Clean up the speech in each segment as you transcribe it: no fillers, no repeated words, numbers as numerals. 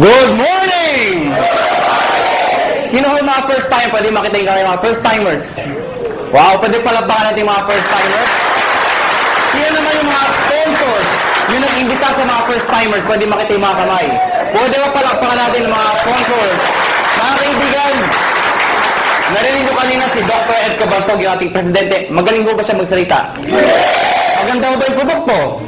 Good morning! Sino ho mga first time? Pwede makita yung mga first timers. Wow, pwede palapakan natin mga first timers. Sino naman yung mga sponsors? Yung nag-imbita sa mga first timers, pwede makita yung mga kamay. Pwede ba palakpakan natin yung mga sponsors? Mga kaibigan, narinig ko kanina si Dr. Ed Cabantog, yung ating presidente. Magaling ko ba siya magsalita? Maganda ba yung produkto?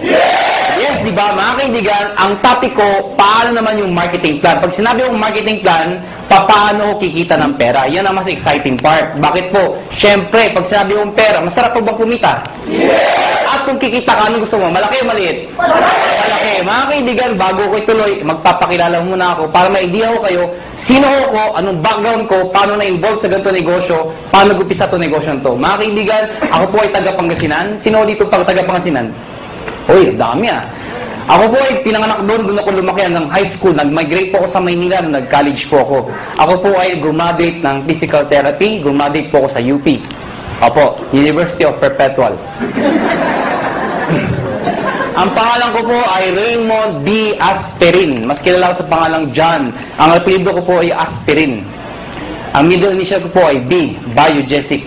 Yes, di ba? Mga kaibigan, ang topic ko, paano naman yung marketing plan? Pag sinabi yung marketing plan, paano ko kikita ng pera? Yan ang mas exciting part. Bakit po? Siyempre, pag sinabi yung pera, masarap po bang kumita? Yes! At kung kikita ka, anong gusto mo? Malaki o maliit? Malaki. Mga kaibigan, bago ko ituloy, magpapakilala muna ako para may idea ko kayo, sino ko, anong background ko, paano na-involve sa ganito negosyo, paano nag-upisa ito negosyo to. Mga kaibigan, ako po ay taga-Pangasinan. Sino dito pag taga-Pangasinan? Uy, dami ah. Ako po ay pinanganak doon ako lumaki ng high school. Nag-migrate po ako sa Maynila, nag-college po ako. Ako po ay graduate ng physical therapy, graduate po ako sa UP. Opo, University of Perpetual. Ang pangalan ko po ay Raymond B. Asperin. Mas kilala ko sa pangalang John. Ang apelyido ko po ay Asperin. Ang middle initial ko po ay B. Biogesic.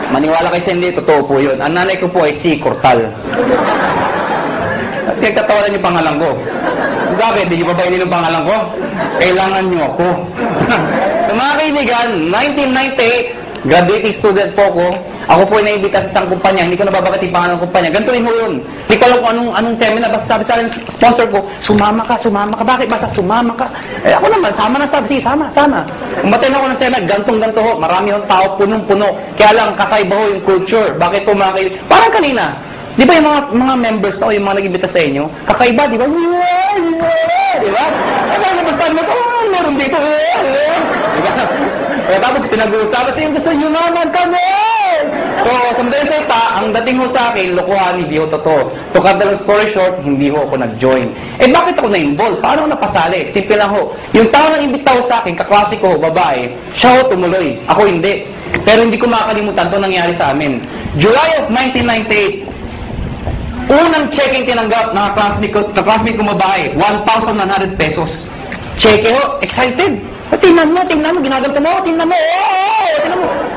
Maniwala kayo sa hindi, totoo po yun. Ang nanay ko po ay C. Cortal. At kagkatawanan yung pangalan ko. Bakit? Hindi nyo ba ba yung pangalan ko? Kailangan nyo ako. So mga kaibigan, 1998, graduating student po ako. Ako po ay naimbita sa isang kumpanya. Hindi ko nababagat yung pangalan ng kumpanya. Ganito rin ho yun. Hindi ko alam kung anong seminar. Basta sabi sa akin, sponsor ko, sumama ka, sumama ka. Bakit? Basta sumama ka. Eh ako naman, sama na sabi. Sige, sama. Umaten ako ng seminar, ganto ho. Marami yung tao, punong-puno. Kaya lang, kakaiba ho yung culture. Bakit po mga kaibigan? Parang kanina. Di ba yung mga members na o yung mga nag-imbita sa inyo? Kakaiba, di ba? Di ba? Basta mo, meron dito. Di ba? Kaya tapos pinag-uusapan sa gusto nyo naman kami! So, sandali sa ita, ang dating ho sa akin, lokohan, hindi ho totoo. To cut the long story short, hindi ho ako nag-join. Eh, bakit ako na-involve? Paano ako napasali? Simple lang ho. Yung tao na imbitaw sa akin, kaklase ko, babae, siya ho tumuloy. Ako hindi. Pero hindi ko makakalimutan ito nangyari sa amin. July of 1998, unang check-in tinanggap ng classmate ko babae, 1,100 pesos. Check ho, excited. Tingnan mo, ginagamsa mo, tingnan mo,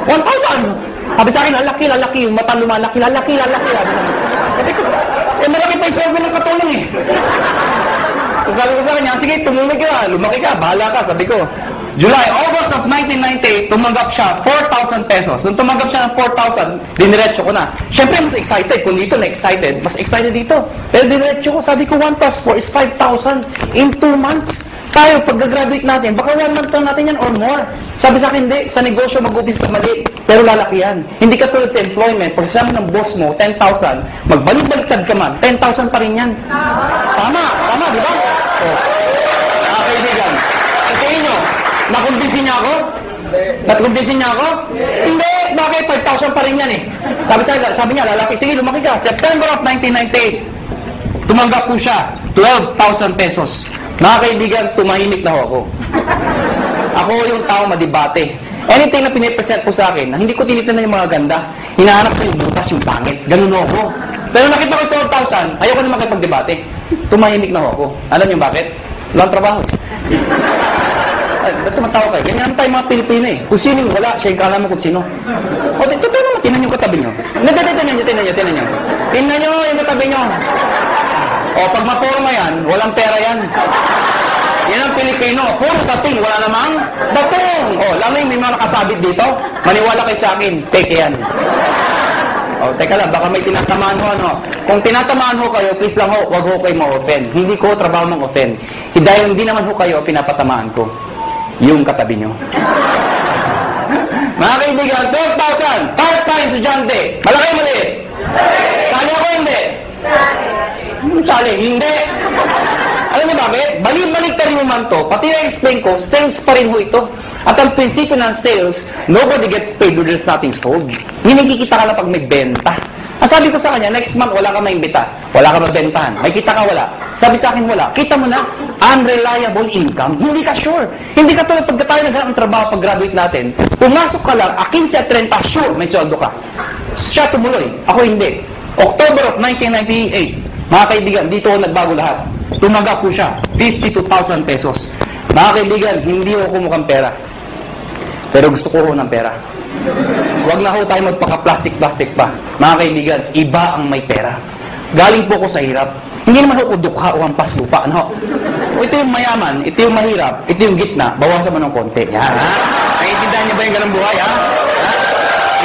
1,000. Sabi sa akin, lalaki, yung mata lumalaki, lalaki. Sabi ko, malaki pa yung sogo ng katulong eh. So sabi ko sa kanya, sige, tumuloy ka, lumaki ka, bahala ka, sabi ko. August of 1998, tumanggap siya 4,000 pesos. Nung tumanggap siya ng 4,000, diniretso ko na. Siyempre, mas excited. Kung dito na-excited, mas excited dito. Pero diniretso ko, sabi ko, 1 plus 4 is 5,000 in 2 months. Tayo, pag-graduate natin, baka 1 month lang natin yan or more. Sabi sa akin, hindi. Sa negosyo, mag-upis sa mali. Pero lalaki yan. Hindi ka tulad sa employment. Pag sabi ng boss mo, 10,000, magbalik-baliktad ka man, 10,000 pa rin yan. Tama, di ba? Oh. Kaibigan, sabihin nyo, nakumbinsin niya ako? Nakumbinsin niya ako? Hindi. Bakit? 5,000 pa rin yan eh. Sabi niya, lalaki, sige, lumaki ka. September of 1998, tumanggap po siya, 12,000 pesos. Mga kaibigan, tumahimik na ako. Ako yung tao madibate. Anything na pinipresent po sa akin, na hindi ko tinitingnan yung mga ganda, hinahanap ko yung butas, yung pangit. Ganun ako. Pero nakita ko 12,000, ayoko na makipagdebate. Tumahimik na ako. Alam niyo bakit? Walang trabaho. Ay, ba't tumatawa kayo? Ganyan tayo mga Pilipino eh. Kung sino wala, siya yung kala mo kung sino. O, totoo naman, tinan yung katabi nyo. Tinan nyo. Tinan nyo yung katabi nyo. O, pag maporma yan, walang pera yan. Yan ang Pilipino. Puro dating, wala namang dating. O, lalo yung may mga nakasabit dito, maniwala kayo sa akin, peke yan. O, teka lang, baka may tinatamaan ho, ano. Kung tinatamaan ho kayo, please lang ho, wag ho kayo ma-offend. Hindi ko trabaho mang-offend. Dahil hindi naman ho kayo pinapatamaan ko. Yung katabi nyo. Mga kaibigan, 12,000, part-time estudyante. Malaki o maliit? Sali ako hindi? Sali, hindi. Alam niyo bakit? Balik-balik ta rin mo man to. Pati na-explain ko, sales pa rin ho ito. At ang prinsipyo ng sales, nobody gets paid when there's nothing sold. Hindi nagkikita ka lang pag may benta. Ang sabi ko sa kanya, next month wala ka maimbita. Wala ka mabentahan. May kita ka wala. Sabi sa akin wala. Kita mo na, unreliable income. Hindi ka sure. Hindi ka tulad pagka tayo naghanap ng trabaho pag-graduate natin. Pumasok ka lang, 15 at 30, sure, may sweldo ka. Siya tumuloy. Ako hindi. October of 1998, mga kaibigan, dito ako nagbago lahat. tumaga po siya. 52,000 pesos. Mga kaibigan, hindi ako kumukhang pera. Pero gusto ko ho ng pera. Huwag na ho tayo magpaka-plastic-plastic pa. Mga kaibigan, iba ang may pera. Galing po ko sa hirap. Hindi naman ako dukha o hampas lupa. Ano? Ito yung mayaman, ito yung mahirap, ito yung gitna, bawasan mo ng konti. Yan, ha? Naiintindihan niyo ba yung ganang buhay, ha?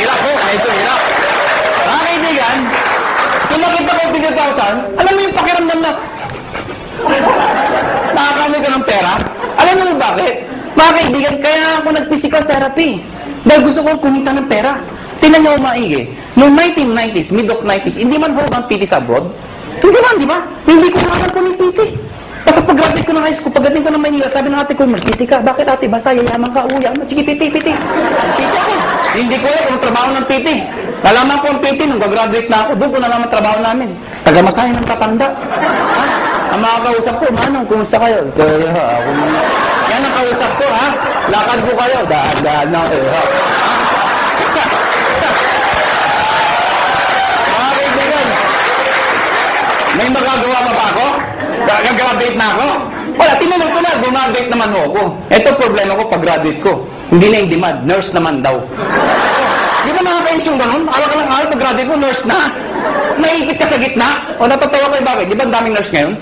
Hirap po, ito, hirap. Mga kaibigan, kung nakita ko 50,000, alam mo yung pakiramdam na nakakamay ka ng pera? Alam mo bakit? Mga kaibigan, kaya ako nag-physical therapy. Dahil gusto ko kumita ng pera. Tingnan niyo maigi. Noong 1990s, mid of 90s, hindi man ho ang PT sa abroad. Hindi man, di ba? Hindi ko naman po ng PT. Basta pag-graduate ko ng high school, pagdating ko ng Manila, sabi ng ate ko, mag-PT ka. Bakit ate? Basta yayaman ka, uya. Sige, PT. PT ako. Hindi ko alam kung trabaho ng PT. Nalaman ko ang PT nung gagraduate na ako. Doon ko nalaman trabaho namin. Taga-masahe ng tatanda. Ha? Ang mga kausap ko, Manong, kumusta kayo? Yan ang kausap ko, ha? Lakad ko kayo. Daan na. Mga kaibigan, may magagawa pa ako? Gagraduate na ako? Wala, tinanong ko na, gumagraduate naman ako. Ito problema ko pag-graduate ko. Hindi na yung demand, nurse naman daw. Di ba nakakayos yung ganun? Alam ka lang, pag-graduate ko, nurse na. Naikit ka sa gitna? O natatawa kayo bakit? Di ba ang daming nurse ngayon?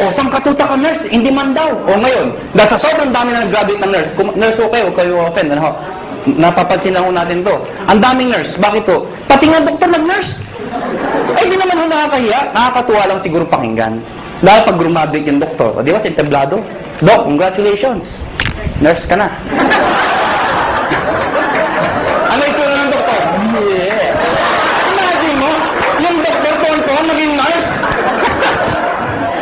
O saan katuta ka nurse? In demand daw. O ngayon, dahil sa sobrang dami na nag-graduate ng nurse, kung nurse okay, huwag kayo offend. Ano? Napapansin lang natin to. Ang daming nurse, bakit to? Pati nga doktor nag-nurse. Ay, di naman ho nakakahiya. Nakakatuwa lang siguro pakinggan. Dahil pag graduate yung doktor, di ba, sinteblado? Doc, congratulations. Nurse ka na. Ano itsura ng doktor? Yeah. Imagine mo, yung doktor tonton naging nurse.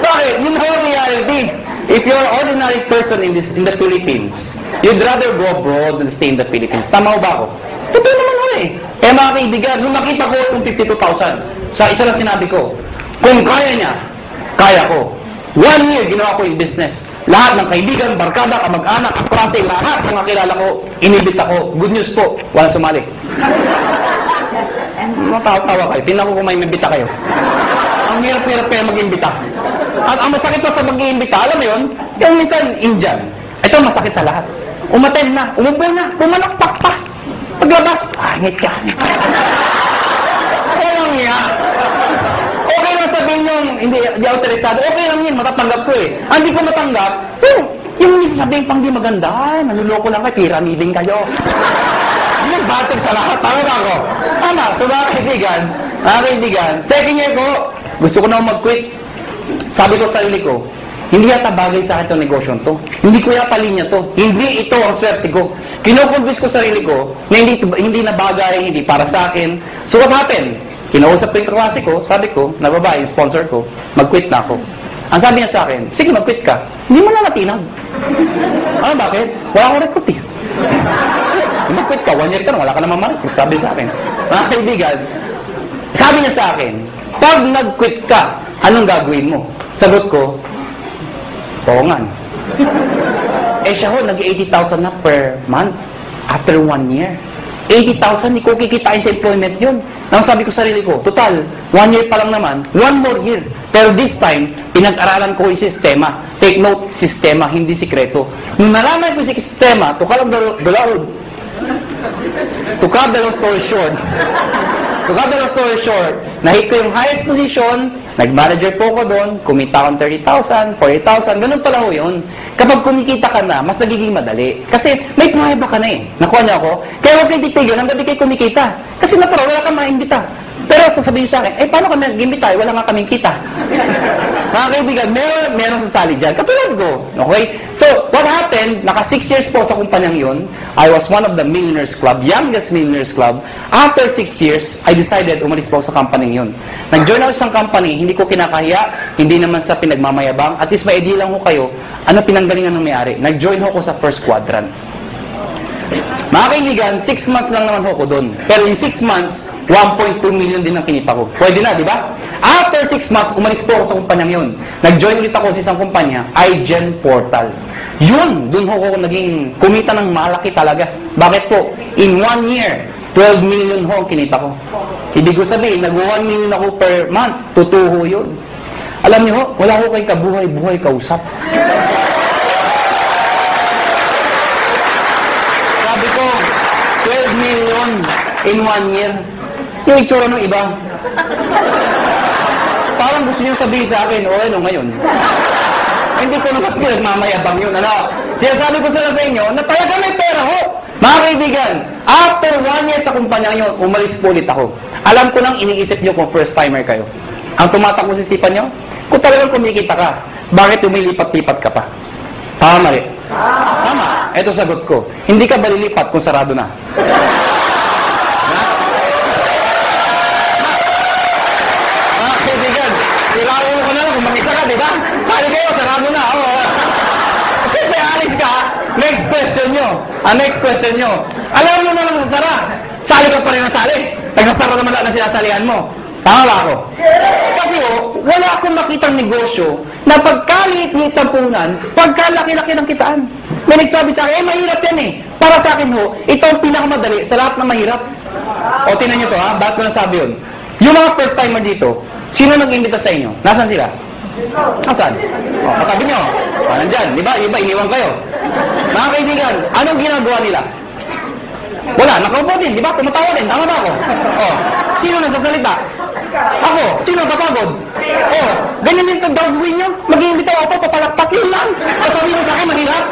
Bakit? Yun ho ang reality. If you're an ordinary person in the Philippines, you'd rather go abroad than stay in the Philippines. Tama ba ako? Totoo naman ho eh. Kaya mga kaibigan, nung nakita ko itong 52,000, sa isa lang sinabi ko, kung kaya niya, kaya ko. 1 year, ginawa ko yung business. Lahat ng kaibigan, barkada, kamag-anak, kaklase, lahat ng kakilala ko, inibit ako. Good news po, walang sumali. Matawa kayo. Tingnan ko kung may mabita kayo. Ang hirap-hirap kaya mag-imbita. At ang masakit pa sa mag-iimbita, alam mo yun, yung minsan Indian. Ito masakit sa lahat. Umaten na, umupo na, pumanakpak pa. Paglabas, pangit ka. Walang niya. Okay lang sabihin yung hindi ako interesado. Okay lang yun, matatanggap ko eh. Ang hindi ko matanggap, yung sabihin pang di maganda, ay, manuloko lang kayo, piramiding kayo. Hindi nagbatog sa lahat. Tama ba ako? Tama. So mga kaibigan, second year ko, gusto ko na mag-quit. Sabi ko sa sarili ko, hindi yata bagay sa akin itong negosyo to. Hindi ko yata linya to. Hindi ito ang swerte ko. Kino-convince ko sa sarili ko na hindi na bagay, hindi para sa akin. So what happened? Kinausap ko yung kaklase ko, sabi ko, na babae, yung sponsor ko, mag-quit na ako. Ang sabi niya sa akin, sige mag-quit ka. Hindi mo na natinag. Ano bakit? Wala akong recruit eh. Mag-quit ka, 1 year ka na, wala ka naman ma-recruit. Sabi sa akin. Mga kaibigan, sabi niya sa akin, pag nag-quit ka, anong gagawin mo? Sagot ko, poongan. Eh siya ho, nag-80,000 na per month after 1 year. 80,000, hindi ko kikitain sa employment yun. Nang sabi ko sa sarili ko, total, 1 year pa lang naman, 1 more year. Pero this time, pinag-aralan ko yung sistema. Take note, sistema, hindi sikreto. Nung nalaman ko yung sistema, to cut the long story short, nahit ko yung highest position, nag-manager po ko doon, kumita akong 30,000, 40,000, ganun pala ho yun. Kapag kumikita ka na, mas nagiging madali. Kasi may pruweba ka na eh. Nakuha niyo ako? Kaya huwag kayo titigil hanggang di kayo kumikita. Kasi natural, wala kang maimbita. Pero sasabihin sa akin, paano kami nag-imbita? Wala nga kaming kita. Mga kaibigan, meron sasali dyan. Katulad ko. Okay? So, what happened, naka 6 years po sa kumpanyang yun. I was one of the millionaires club, youngest millionaires club. After 6 years, I decided umalis po sa kumpanyang yun. Nag-join ako sa company, hindi ko kinakahiya, hindi naman sa pinagmamayabang. At least may idea lang ko kayo, ano pinanggalingan ng may-ari. Nag-join ako sa first quadrant. Mga kaibigan, 6 months lang naman ako doon. Pero in 6 months, 1.2 million din ang kinita ko. Pwede na, di ba? After 6 months, umalis po ako sa kumpanyang yun. Nag-join ulit ako sa isang kumpanya, iGen Portal. Yun, doon ako naging kumita ng malaki talaga. Bakit po? In 1 year, 12 million ho ang kinita ko. Ibig ko sabihin, nag-1 million ako per month. Tutuho yun. Alam niyo ho, wala ko kay kabuhay-buhay kausap. Sabi ko, 12 million in 1 year. Yung itsura ng iba. Parang gusto niyo sabihin sa akin, o ano ngayon? Hindi ko naman pinagmamayabang yun. Ano? Sinasabi ko sila sa inyo na talaga may pera ho. Mga kaibigan, after 1 year sa kumpanya nyo, umalis po ulit ako. Alam ko nang iniisip nyo kung first timer kayo. Ang tumatakbo sa isipan nyo, kung talagang kumikita ka, bakit lumilipat-lipat ka pa? Tama rin. Tama. Ito sagot ko. Hindi ka ba lilipat kung sarado na? Mga kaibigan, sirado ko na lang kung mag-isa ka, di ba? Sali kayo, sarado na. Siyempre, alis ka. Next question nyo. Next question nyo. Alam mo na lang sasara. Sali ka pa rin ang sali. Nagsasara naman lang na sinasalihan mo. Tama ba ako? Kasi wala akong nakitang negosyo na pagkaliit-liit ng punan, pagkalaki-laki ng kitaan. May nagsabi sa akin, mahirap yan eh. Para sa akin ito ang pinakamadali sa lahat ng mahirap. O, tinan nyo to ha, bakit ko nasabi yun? Yung mga first timer dito, sino nag-imbita sa inyo? Nasaan sila? Nasaan? O, katabi nyo. Nandyan, di ba? Iba, iniwan kayo. Mga kaibigan, anong ginagawa nila? Wala, nakaupo din, di ba? Tumatawa din, tama ba ako? O, sino nasasalita? Ako, sino napapagod? O, ganyan din daw gawin nyo? Mag-iimbitaw ako, papalakpak yun lang. Kasabi mo sa akin, mahirap.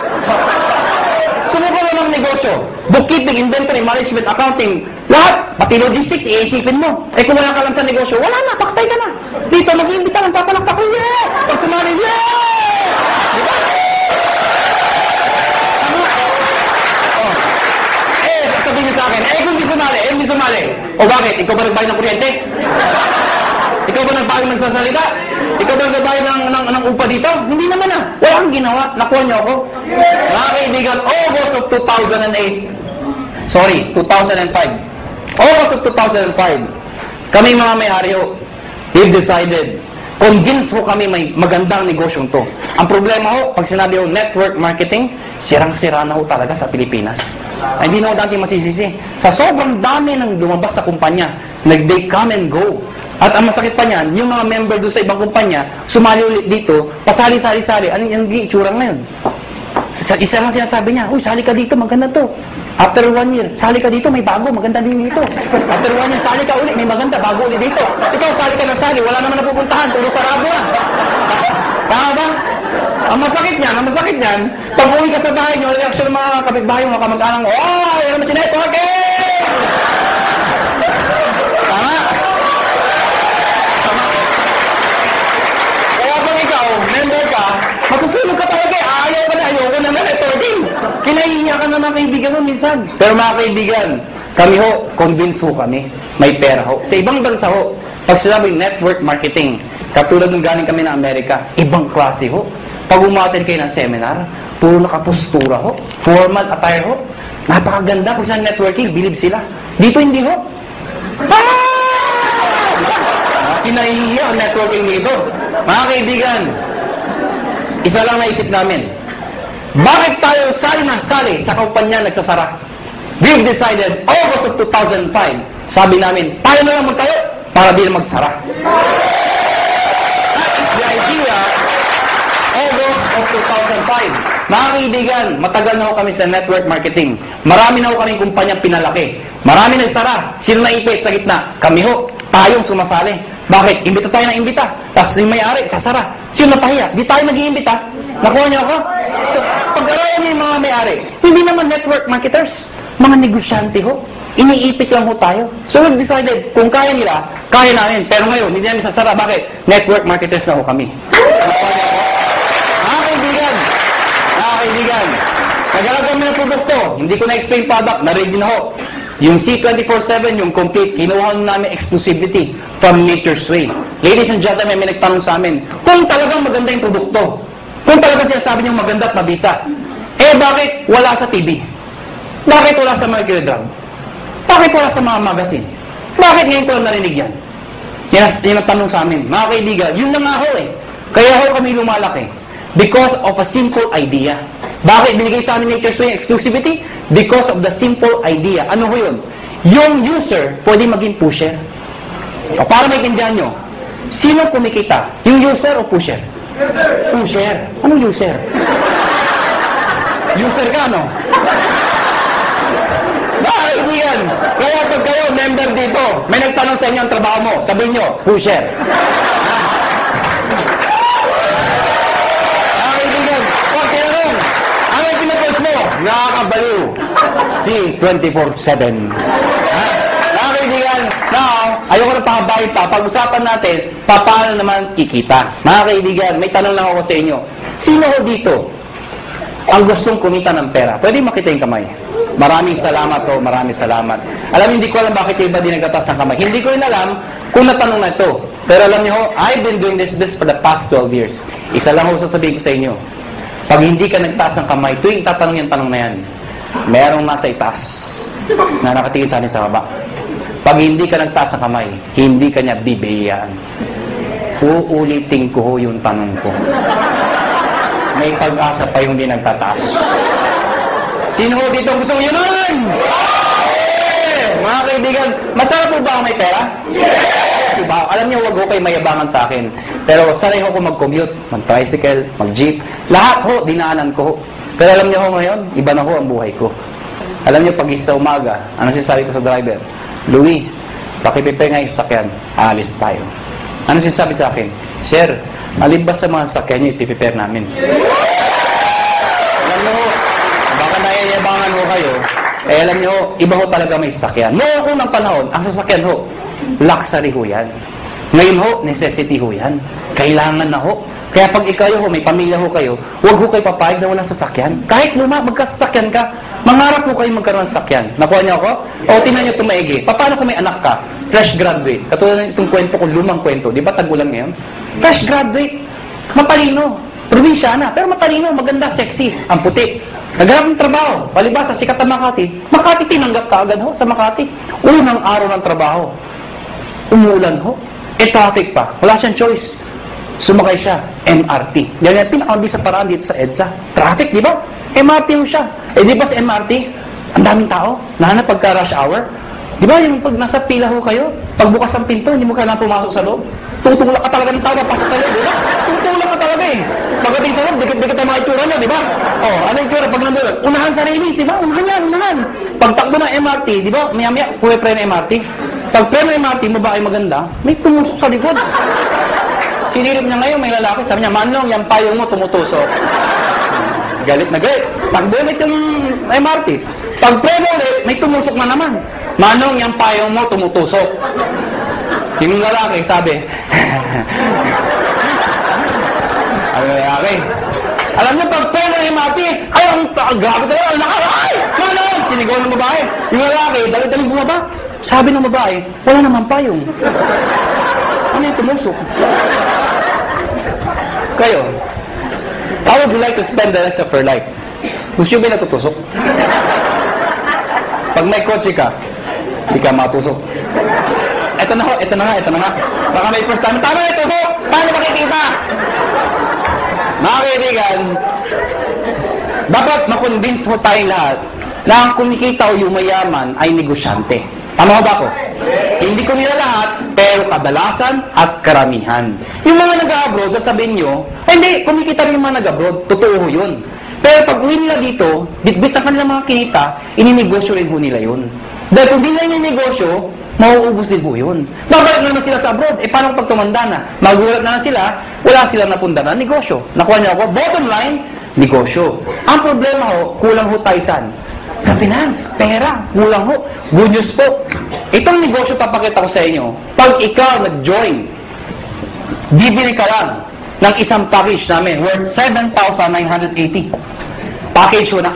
Sumuko mo ng negosyo. Bookkeeping, inventory, management, accounting, lahat. Pati logistics, iisipin mo. Eh kung wala ka lang sa negosyo, wala na, paktay ka na. Dito, mag-iimbitaw lang, papalakpak ko, yeah! Pag sumali, yeah! Di ba? Sabihin niyo sa akin, kung di sumali. O bakit? Ikaw ba nagbayad ng kuryente? Ikaw ba nagbayad ng sasalita? Ikaw ba nagbayad ng upa dito? Hindi naman ah. Wala kang ginawa. Nakuha niyo ako. Mga kaibigan, August of 2008. Sorry, 2005. August of 2005. Kami mga may-ari ho, we've decided, convince ho kami may magandang negosyong to. Ang problema ho, pag sinabi ho network marketing, sirang-sira na ho talaga sa Pilipinas. Ay, hindi na ho dati masisisi. Sa sobrang dami ng lumabas sa kumpanya, they come and go. At ang masakit pa niyan, yung mga member doon sa ibang kumpanya, sumali ulit dito, pasali-sali-sali. Ano yung itsura ngayon? Isa lang sinasabi niya, uy, sali ka dito, maganda to. After 1 year, sali ka dito, may bago, maganda din dito. After 1 year, sali ka ulit, may maganda, bago ulit dito. Ikaw, sali ka ng sali, wala naman napupuntahan, puro sarado na. Tama ba? Ang masakit niyan, pag uwi ka sa bahay niyo, reaction ng mga kapitbahay, mga kamag-anang mo, oh, yan naman si networking! Tama? Kaya pag ikaw, member ka, masusunod ka talaga, ayaw ko na networking. Kinahihiya ka na mga kaibigan mo minsan. Pero mga kaibigan, kami ho, convince ho kami, may pera ho. Sa ibang bansa ho, pag sinabing network marketing, katulad ng galing kami na Amerika, ibang klase ho. Pag umaten kayo ng seminar, puro nakapostura ho, formal attire ho, napakaganda kung saan networking, believe sila. Dito hindi ho. Kinahihiya ang networking dito. Mga kaibigan, isa lang naisip namin, bakit tayo sali sa kumpanya nagsasara? We've decided, August of 2005, sabi namin, tayo na lang magtayo para di na magsara. The idea, August of 2005. Mga kaibigan, matagal na ho kami sa network marketing. Marami na ho kaming kumpanyang pinalaki. Marami nagsara. Sino naipit sa gitna? Kami ho. Tayong sumasali. Bakit? Imbita tayo ng imbita. Tapos yung may-ari, sasara. Sino napahiya? Di tayo nag-iimbita. Nakuha niyo ako? So, pag-arayan niyo yung mga may-ari, hindi naman network marketers. Mga negosyante ho. Iniipit lang ho tayo. So we've decided, kung kaya nila, kaya namin. Pero ngayon, hindi namin sasara. Bakit? Network marketers na ho kami. Nakuha niyo ako? Mga kaibigan, nagalag kami ng produkto. Hindi ko na-explain product. Na-ready na ho. Yung C24/7, yung complete, kinuha namin exclusivity from Nature's Way. Ladies and gentlemen, may nagtanong sa amin, kung talagang maganda yung produkto, kung talagang sinasabi niyong maganda at mabisa, bakit wala sa TV? Bakit wala sa Mercury Drug? Bakit wala sa mga magazine? Bakit ngayon ko lang narinig yan? Yan ang tanong sa amin. Mga kaibigan, yun na nga ho eh. Kaya ho kami lumalaki. Because of a simple idea. Bakit binigay sa amin Nature's Way exclusivity? Because of the simple idea. Ano ho yun? Yung user, pwede maging pusher. O para maintindihan nyo, Sino kumikita? Yung user o pusher? Pusher. Anong user? User ka, no? Kaibigan, kaya pag kayo member dito, may nagtanong sa inyo ang trabaho mo, sabihin nyo, pusher. Kaibigan, pag tinanong, ano yung pinapost mo? Nakakabaliw. Si 24/7. Kaibigan, now, ayoko na pakabahin pa. Pag-usapan natin, paano naman kikita. Mga kaibigan, may tanong lang ako sa inyo. Sino ho dito ang gustong kumita ng pera? Pwede makita yung kamay. Maraming salamat po, maraming salamat. Alam, hindi ko alam bakit yung iba di nagtatas ng kamay. Hindi ko rin alam kung natanong na ito. Pero alam niyo ho, I've been doing this for the past 12 years. Isa lang ho sasabihin ko sa inyo. Pag hindi ka nagtaas ng kamay, tuwing tatanong yung tanong na yan, merong nasa itaas na nakatingin sa atin sa baba. Pag hindi ka nagtaas ng kamay, hindi ka niya bibigyan. Uulitin ko ho yung tanong ko. May pag-asa pa yung hindi nagtataas. Sino ho dito gusto mo yun? Mga kaibigan, masarap po ba ang may pera? Yes! Diba? Alam niyo, wag ho kayo mayabangan sa akin. Pero sanay ho ko mag-commute, mag-tricycle, mag-jeep. Lahat ho, dinaanan ko ho. Pero alam niyo ho ngayon, iba na ho ang buhay ko. Alam niyo, pag isa umaga, ano sinasabi ko sa driver? Louie, pakipipengay sa sakyan, aalis tayo. Ano sinasabi sa akin? Sir, alin ba sa mga sakyan niyo ipiprepare namin? Alam niyo ho, baka nayayabangan ho kayo, alam niyo ho, iba ho talaga may sakyan. Noong unang panahon, ang sasakyan ho, luxury ho yan. Ngayon ho, necessity ho yan. Kailangan na ho. Kaya pag ikaw ho, may pamilya ho kayo, huwag ho kayo papayag na walang sasakyan. Kahit luma, magkasasakyan ka, mangarap ho kayo magkaroon ng sasakyan. Nakuha niyo ako? O, tingnan niyo tumaigi. Paano kung may anak ka? Fresh graduate. Katulad ng itong kwento ko, lumang kwento. Di ba tagulan ngayon? Fresh graduate. Matalino. Probinsyana. Pero matalino, maganda, sexy. Ang puti. Naghanap ng trabaho. Palibasa, sikat na Makati. Makati, tinanggap ka agad ho sa Makati. Unang araw ng trabaho. Umuulan ho. Traffic pa. Wala siyang choice. Sumakay siya, MRT. Yan yung pinakamabis sa paraan dito sa EDSA. Traffic, di ba? MRT ho siya. Di ba sa MRT, ang daming tao, lalo na pagka rush hour. Di ba yung pag nasa pila ho kayo, pagbukas ng pinto, hindi mo kailangan pumasok sa loob. Tutulak ka talaga ng tao, pasok sa loob, di ba? Tutulak ka talaga eh. Pagdating sa loob, dikit-dikit ang mga itsura niya, di ba? Ano itsura pag nandun? Unahan sa release, di ba? Unahan yan, unahan. Pagtakbo ng MRT, di ba? Maya-maya, puwe-pre ng MRT. Pag pre ng MRT, babae maganda, may tumusok sa likod. Sinirip niya ngayon, may lalaki. Sabi niya, Manong, yung payong mo tumutusok. Galit na galit. Pagbulit yung MRT. Pag preno ulit, may tumusok na naman. Manong, yung payong mo tumutusok. Yung lalaki, sabi, ano lalaki? Alam niyo, pag preno yung MRT, ay, ang grabe talaga, ang lakas, ay! Manong! Sinigaw ng babae. Yung lalaki, dali-daling bumaba. Sabi ng babae, wala naman payong. Ano yung tumusok? Kayo, how would you like to spend the rest of your life? Gusto nyo ba natutusok? Pag may kotse ka, hindi ka matusok. Ito na nga. Baka may first time. Tama na, tusok! Paano makikita? Mga kaibigan, dapat makonvince mo tayong lahat na ang kumikita o yumayaman ay negosyante. Tama ba ako? Hindi ko nila lahat, pero kadalasan at karamihan. Yung mga nag-abroad, sasabihin nyo, hindi, kumikita rin yung mga nag-abroad. Totoo yun. Pero pag uwi nila dito, bitbit na kanilang mga kinita, ininegosyo rin ho nila yun. Dahil kung di nila ininegosyo, mauubos din ho yun. Babalik na naman sila sa abroad. Paano pag tumanda na? Magulat na sila, wala silang napunda na negosyo. Nakuha niyo ako? Bottom line, negosyo. Ang problema ho, kulang ho tayo saan? Sa finance, pera, kulang ho. Good news po. Itong negosyo papakita ko sa inyo. Pag ikaw nag-join, bibili ka lang ng isang package namin worth 7,980. Package ho na.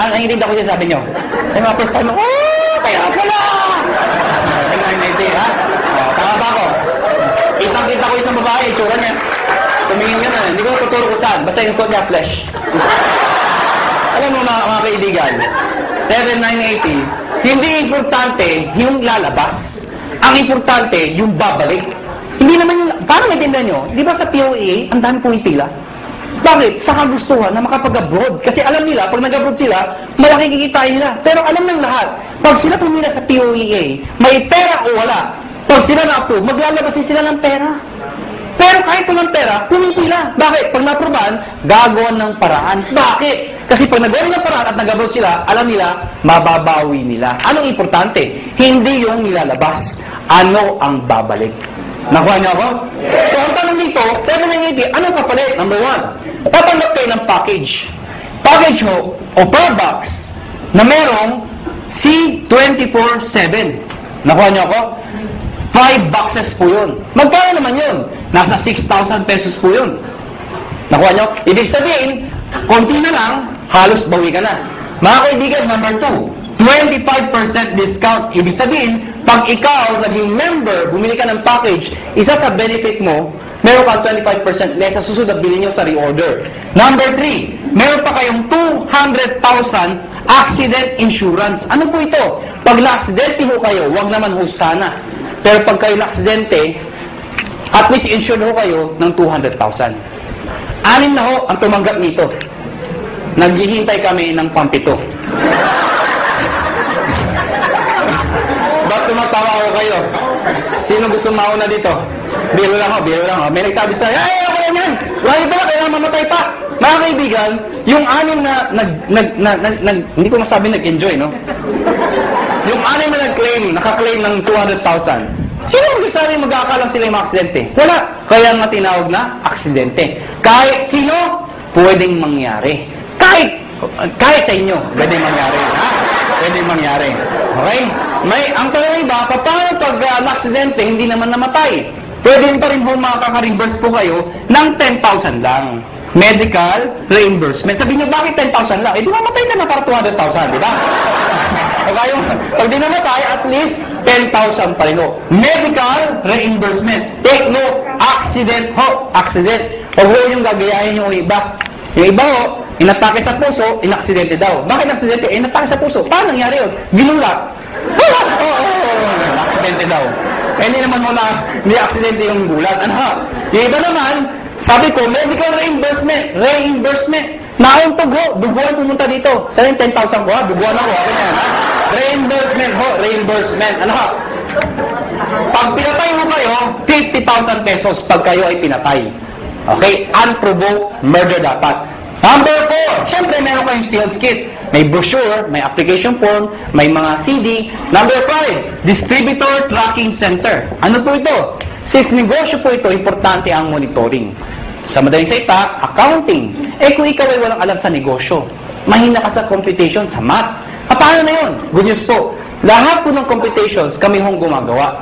Nanginig ako siya sabi nyo. Sa mga first time, kaya pala! 7,980, ha? Tama ba ako? Kitang-kita ko isang babae, itsura niya. Tumingin ka na. Hindi ko tuturo ko saan. Basta yung suot niya, flesh. Alam mo mga kaibigan, 7,980, hindi importante yung lalabas. Ang importante, yung babalik. Hindi naman yung, paano maintindihan nyo? Di ba sa POA, ang dami pumipila? Bakit? Sa kagustuhan na makapag-abroad. Kasi alam nila, pag nag-abroad sila, malaking kikitain nila. Pero alam ng lahat, pag sila pumila sa POEA, may pera o wala, Pag sila na-approve, maglalabas din sila ng pera. Pero kahit walang pera, pumipila. Bakit? Pag na-approvean, gagawa ng paraan. Bakit? Kasi pag nagawa ng paraan at nag-approve sila, alam nila, mababawi nila. Anong importante? Hindi yung nilalabas. Ano ang babalik? Nakuha niyo ako? Yes. So, ang tanong dito, 780, anong kapalit? Number 1, tatanggap kayo ng package. Package ho, o per box, na merong C24/7. Nakuha niyo ako? 5 boxes po yun. Magkano naman yun? Nasa 6,000 pesos po yun. Nakuha nyo? Ibig sabihin, konti na lang, halos bawi ka na. Mga kaibigan, number 2, 25% discount. Ibig sabihin, pag ikaw naging member, bumili ka ng package, isa sa benefit mo, meron kang 25% less sa susunod na bilhin nyo sa reorder. Number 3, meron pa kayong 200,000 accident insurance. Ano po ito? Pag na-aksidente ho kayo, wag naman ho sana. Pero pag kayo na-aksidente, at least insured ho kayo ng 200,000. 6 na ho ang tumanggap nito. Naghihintay kami ng pampito. Ba't tumatawa ho kayo? Sino gusto mauna dito? Biro lang ho, biro lang ho. May nagsabi sa ay, ako lang yan! Lagi pala, kailangan mamatay pa! Mga kaibigan, yung 6 na hindi ko masabi nag-enjoy, no? Yung 6 na naka-claim ng 200,000. Sino magsasabi magkakalang sila yung aksidente? Wala. Kaya nga tinawag na aksidente. Kahit sino, pwedeng mangyari. Kahit sa inyo, pwedeng mangyari. Ha? Pwedeng mangyari. Okay? Ang tanong iba, paano pag aksidente, hindi naman namatay? Pwede pa rin ho makaka-reimburse po kayo ng 10,000 lang. Medical reimbursement. Sabi niyo, bakit 10,000 lang? Eh, di mamatay ka na para 200,000, di ba? O kayong, pag di namatay, at least 10,000 pa rin ho. Medical reimbursement. Take note, accident ho. Accident. Huwag ho yung gagayahin yung iba. Yung iba ho, inatake sa puso, inaksidente daw. Bakit aksidente? Inatake sa puso. Paano nangyari yun? Ginulat. Aksidente daw. Eh, hindi naman mo na, hindi aksidente yung gulat. Ano ha? Yung iba naman, sabi ko, medical reimbursement. Reimbursement. Nauntog ho, duguan pumunta dito. Sa yung 10,000 ko ha, duguan ako. Ako yan ha. Reimbursement ho, reimbursement. Ano ha? Pag pinatay mo kayo, 50,000 pesos pag kayo ay pinatay. Okay? Unprovoked murder dapat. Number 4, syempre meron kayong sales kit. May brochure, may application form, may mga CD. Number 5, distributor tracking center. Ano po ito? Since negosyo po ito, importante ang monitoring. Sa madaling salita, accounting. Eh kung ikaw ay walang alam sa negosyo, mahina ka sa computation, sa math. Paano na yun? Good news po. Lahat po ng computations kami hong gumagawa.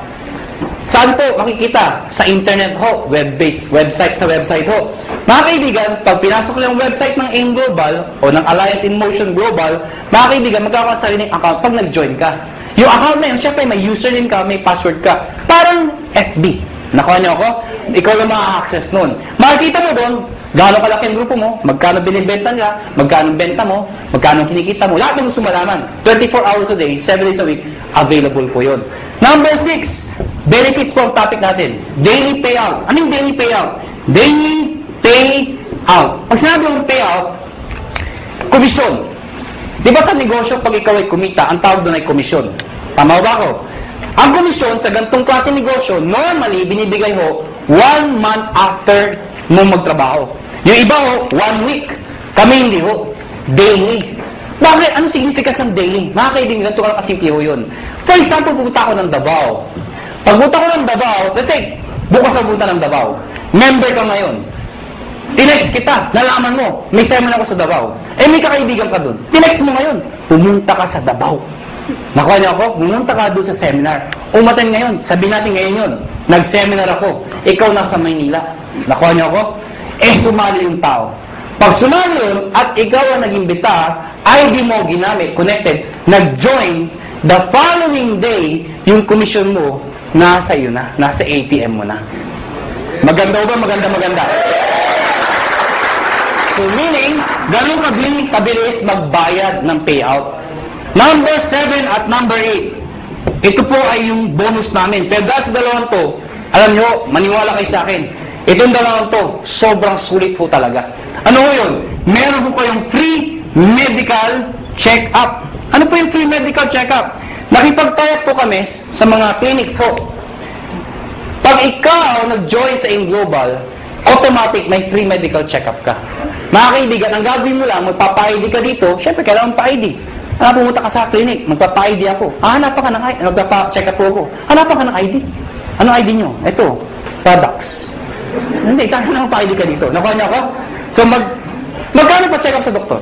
Saan po makikita? Sa internet ho, web-based, website sa website ho. Mga kaibigan, pag pinasok niyo yung website ng AIM Global o ng Alliance in Motion Global, mga kaibigan, magkakaroon ka sariling account pag nag-join ka. Yung account na yun, syempre may username ka, may password ka. Parang FB. Nakuha niyo ako? Ikaw lang maka-access nun. Makikita mo doon, gaano kalaki ang grupo mo, magkano binibenta nila, magkano benta mo, magkano kinikita mo, lahat ng gusto malaman. 24 hours a day, 7 days a week, available po yun. Number 6, benefits po ang topic natin. Daily payout. Ano yung daily payout? Daily payout. Pag sinabi mong payout, komisyon. Di ba sa negosyo, pag ikaw ay kumita, ang tawag doon ay komisyon. Tama ba ako? Ang komisyon sa ganitong klase negosyo, normally, binibigay ho 1 month after mo magtrabaho. Yung iba ho, 1 week. Kami hindi ho. Daily. Bakit? Ano significance ng daily? Mga kaibigan, ganito ka lang kasimple ho yun. For example, pupunta ako ng Davao. Pag punta ko ng Davao, let's say, bukas ako punta ng Davao. Member ka ngayon. Tinext kita, nalaman mo, may seminar ako sa Davao. Eh, may kakaibigan ka dun. Tinext mo ngayon, pumunta ka sa Davao. Nakuha niyo ako? Pumunta ka doon sa seminar. Umaten ngayon, sabihin natin ngayon yun. Nag-seminar ako. Ikaw nasa Maynila. Nakuha niyo ako? Eh, sumali yung tao. Pag sumali yun, at ikaw ang nag-imbita, ID mo ginamit, connected, nag-join, the following day, yung commission mo, nasa iyo na, nasa ATM mo na. Maganda ba? Maganda. So, meaning, ganun kabilis magbayad ng payout. Number 7 at number 8. Ito po ay yung bonus namin. Pero dahil sa dalawang to, alam nyo, maniwala kayo sa akin, itong dalawang to, sobrang sulit po talaga. Ano po yun? Meron po kayong free medical check-up. Ano po yung free medical check-up? Nakipag-tie up po kami sa mga clinics ho. Pag ikaw nag-join sa Global, automatic may free medical check-up ka. Mga kaibigan, ang gagawin mo lang, magpapa-ID ka dito, syempre kailangan pa-ID. Pumunta ka sa clinic, magpapa-ID ako. Hanapan ka ng ID, magpapa-check up ako. Hanapan ka ng ID. Ano ID nyo? Ito, products. Hindi, kaya naman pa-ID ka dito. Nakuha niyo ako? So, magkano pa-check up sa doktor?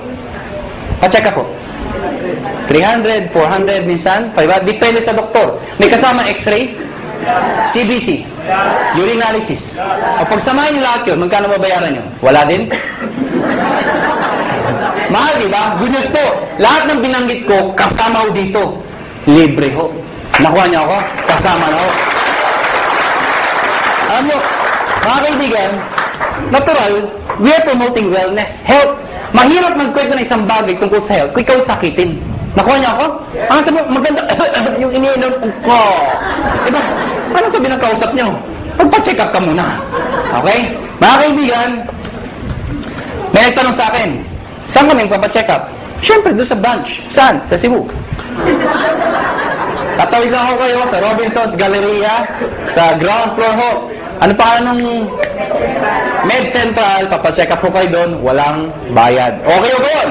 Pa-check up po. 300, 400, minsan, 500. Depende sa doktor. May kasama x-ray, CBC, urinalysis. O pagsamahin niyo lahat yun, magkano babayaran nyo? Wala din? Mahal, di ba? Good news po. Lahat ng binanggit ko, kasama ho dito. Libre ho. Nakuha niyo ako? Kasama na ho. Alam mo, mga kaibigan, natural, we are promoting wellness, health. Mahirap magkwento ng isang bagay tungkol sa health kung ikaw sakitin. Nakuha niyo ako? Ang sabi mo, maganda, yung iniinom ko. Diba? Ano sabi ng kausap niyo? Magpa-check up ka muna. Okay? Mga kaibigan, may nagtanong sa akin, saan kami magpa-check up? Siyempre, doon sa branch. Saan? Sa Cebu. Tatawid lang ako kayo sa Robinson's Galleria, sa ground floor ho. Ano pa nung Med Central, papacheck up po kayo doon, walang bayad. Okay o doon?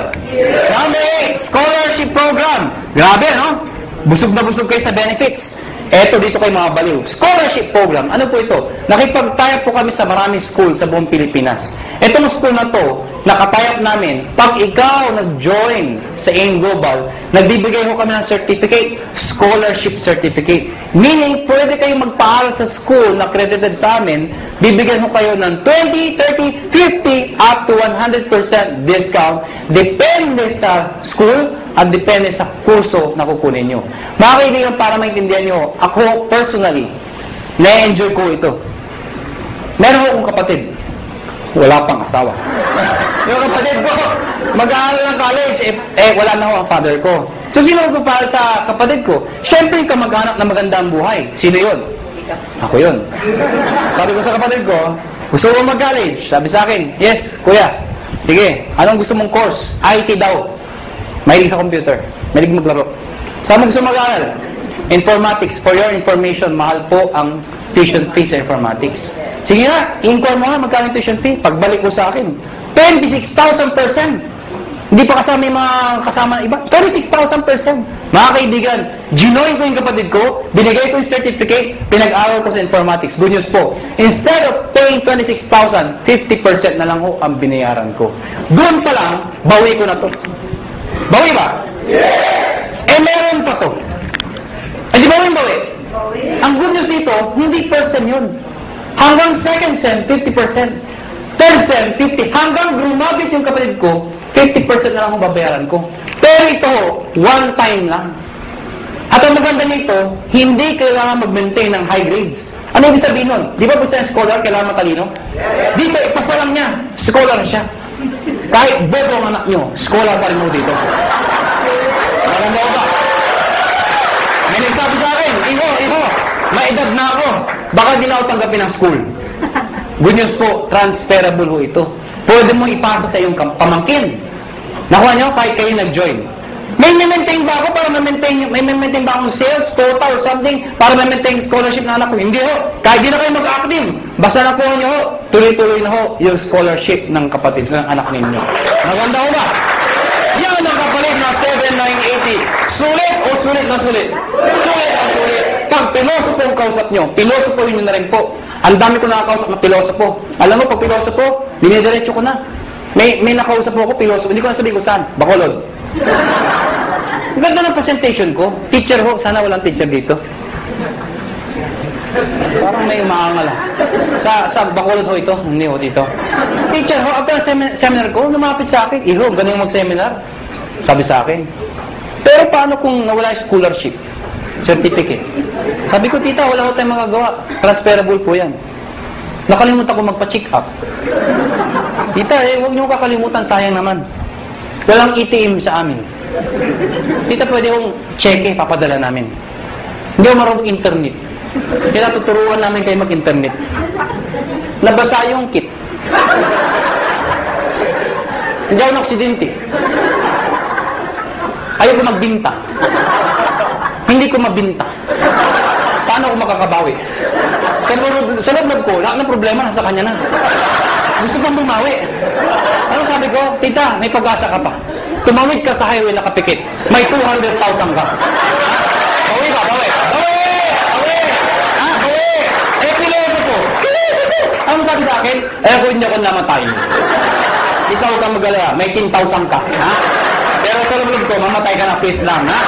Number 8, scholarship program. Grabe, no? Busog na busog kayo sa benefits. Eto dito kayo mga baliw. Scholarship program. Ano po ito? Nakipag-tie po kami sa maraming school sa buong Pilipinas. Etong school na to, nakatie up namin. Pag ikaw nag-join sa AIM Global, nagbibigay ko kami ng certificate, scholarship certificate. Meaning, pwede kayong magpaaral sa school na accredited sa amin, bibigyan ko kayo ng 20, 30, 50, up to 100% discount. Depende sa school at depende sa kurso na kukunin nyo. Mga kaibigan, para maintindihan nyo, ako personally, na-enjoy ko ito. Meron akong kapatid. Wala pang asawa. Yung kapatid ko, mag-aaral ng college, wala na ako ang father ko. So, sino magpapahal sa kapatid ko? Siyempre, yung kamag-anak na maganda ang buhay. Sino yun? Ako yun. Sabi ko sa kapatid ko, gusto mo mag-college? Sabi sa akin, yes, kuya. Sige, anong gusto mong course? IT daw. Mahilig sa computer. Mahilig maglaro. Saan mo gusto mag-aaral? Informatics. For your information, mahal po ang tuition fee sa informatics. Sige nga, inquire mo nga magkano tuition fee. Pagbalik ko sa akin, 26,000%. Hindi pa kasama yung mga kasama ng iba. 26,000%. Mga kaibigan, ginoin ko yung kapatid ko, binigay ko yung certificate, pinag-aral ko sa informatics. Good news po. Instead of paying 26,000, 50% na lang ho ang binayaran ko. Doon pa lang, bawi ko na to. Bawi ba? Yes! Meron pa to. Di ba yung bawi? Ang good news dito, hindi first sem yun. Hanggang second sem, 50%. Third sem, 50%. Hanggang grumabit yung kapatid ko, 50% na lang ang babayaran ko. Pero ito, one time lang. At ang maganda nito, hindi kailangan mag-maintain ng high grades. Ano ibig sabihin nun? Di ba sa scholar, kailangan matalino? Dito, ipasa lang niya. Scholar siya. Kahit bobo ang anak nyo, scholar pa rin mo dito. Maganda ko ba? May nagsabi sa akin, Iho, may edad na ako. Baka di na ako tanggapin ng school. Good news po, transferable ho ito. Pwede mo ipasa sa iyong pamangkin. Nakuha nyo, kahit kayo nag-join. May maintain ba ako para may maintain ba akong sales, quota or something para may-maintain scholarship na anak ko? Hindi ho. Kahit di na kayo mag-active. Basta nakuha nyo ho, tuloy-tuloy na ho yung scholarship ng kapatid ng anak ninyo. Naganda ho ba? Yan ang kapalit na 7,980. Sulit o sulit na sulit? Sulit ang sulit. Pag pilosopo ang kausap nyo, pilosopo yun na rin po. Ang dami ko nakakausap na pilosopo. Alam mo, pag pilosopo, dinidiretso ko na. May nakausap mo ako, pilosopo. Hindi ko na sabihin kung saan. Bacolod. Ang ganda ng presentation ko. Teacher ho. Sana walang teacher dito. Parang may umaangal ah. Sa Bacolod ho ito. Hindi ho dito. Teacher ho, after seminar ko, lumapit sa akin. Iho, galing mag-seminar. Sabi sa akin. Pero paano kung nawala yung scholarship? Certificate. Sabi ko, tita, wala ko tayong magagawa. Transferable po yan. Nakalimutan ko magpa-check up. Tita, huwag niyo kakalimutan, sayang naman. Walang ATM sa amin. Tita, pwede kong cheque, papadala namin. Hindi ako marunong internet. Kaya tuturuan namin kayo mag-internet. Nabasa yung kit. Hindi ako na-aksidente. Ayaw ko magbinta. Hindi ko mabinta. Paano ako makakabawi? Sa loob ko, lahat ng problema nasa kanya na. Gusto pang bumawi. Ano sabi ko? Tita, may pag-asa ka pa. Tumawid ka sa highway na kapikit. May 200,000 ka. Bawi ba? Bawi. Piloso ko. Ano sabi sa akin? Kung hindi ako namatay. Ikaw huwag kang mag-alala. May 10,000 ka. Ha? Pero sa loob ko, mamatay ka na, please lang. Ha?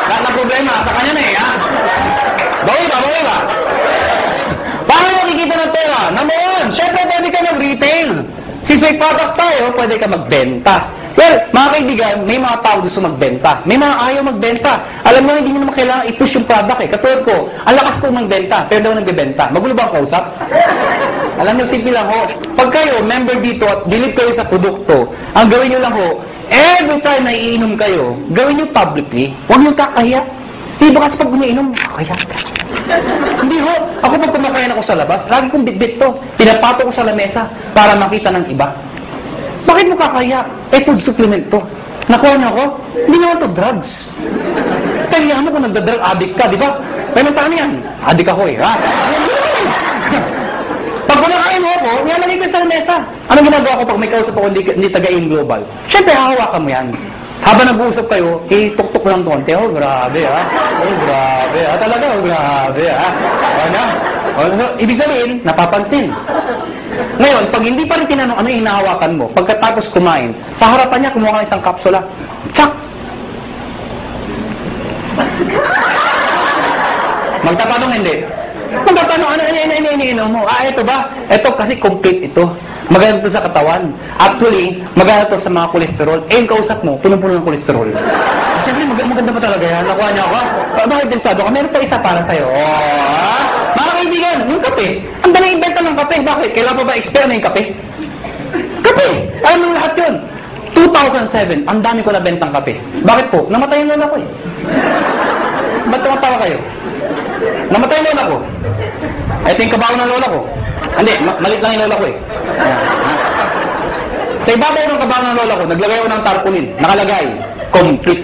Lahat ng problema, sa kanya na ha? Bawi ba? Paano makikita ng pera? Number one, syempre pwede ka mag-retail. Si Safe Products tayo, pwede ka magbenta. Well, mga kaibigan, may mga tao gusto magbenta. May mga ayaw magbenta. Alam mo, hindi mo naman kailangan i-push yung product eh. Katulad ko, ang lakas ko magbenta, pero daw nagbebenta. Magulo ba ang kausap? Alam nyo, simple lang ho. Pag kayo, member dito at believe kayo sa produkto, ang gawin nyo lang ho, every time na iinom kayo, gawin nyo publicly. Huwag nyo kakahiya. Diba kasi pag umiinom, kakahiya ka. Hindi ho. Ako pag kumakain ako sa labas, lagi kong bitbit to. Pinapato ko sa lamesa para makita ng iba. Bakit mo kakaya? Food supplement to. Nakuha niyo ako? Hindi naman to drugs. Kaya mo kung nagda-drug addict ka, di ba? Pero ano yan? Addict ako ha? Pag kumakain mo ako, nilalagay ko sa lamesa. Anong ginagawa ko pag may kausap ako hindi taga-in global? Siyempre, hahawakan mo yan. Habang nag-uusap kayo, tuk-tuk ko lang konti. Oh, grabe ha? Oh, grabe ha? Talaga, oh, grabe ha? Ano? Ibig sabihin, napapansin. Ngayon, pag hindi pa rin tinanong ano yung hinahawakan mo, pagkatapos kumain, sa harapan niya, kumuha ka ng isang kapsula. Tsak! Magtatanong hindi. Magtatanong, ano mo? Ito ba? Ito kasi complete ito. Maganda ito sa katawan. Actually, maganda ito sa mga kolesterol. Yung kausap mo, punong-puno ng kolesterol. Siyempre, maganda pa talaga yan. Nakuha niya ako. Bakit interesado ka? Meron pa isa para sa'yo. Mga kaibigan, yung kape. Ang dali ibenta ng kape. Bakit? Kailan pa ba expire na yung kape? Kape! Alam mo lahat yun. 2007, ang dami ko nabentang kape. Bakit po? Namatay yung lola ko eh. Ba't tumatawa kayo? Namatay yung lola ko. Ito yung kabaho ng lola ko. Hindi, malit lang yung lola ko eh. Sa ibabaw ng kabaho ng lola ko, naglagay ko ng tarpaulin. Nakalagay, complete.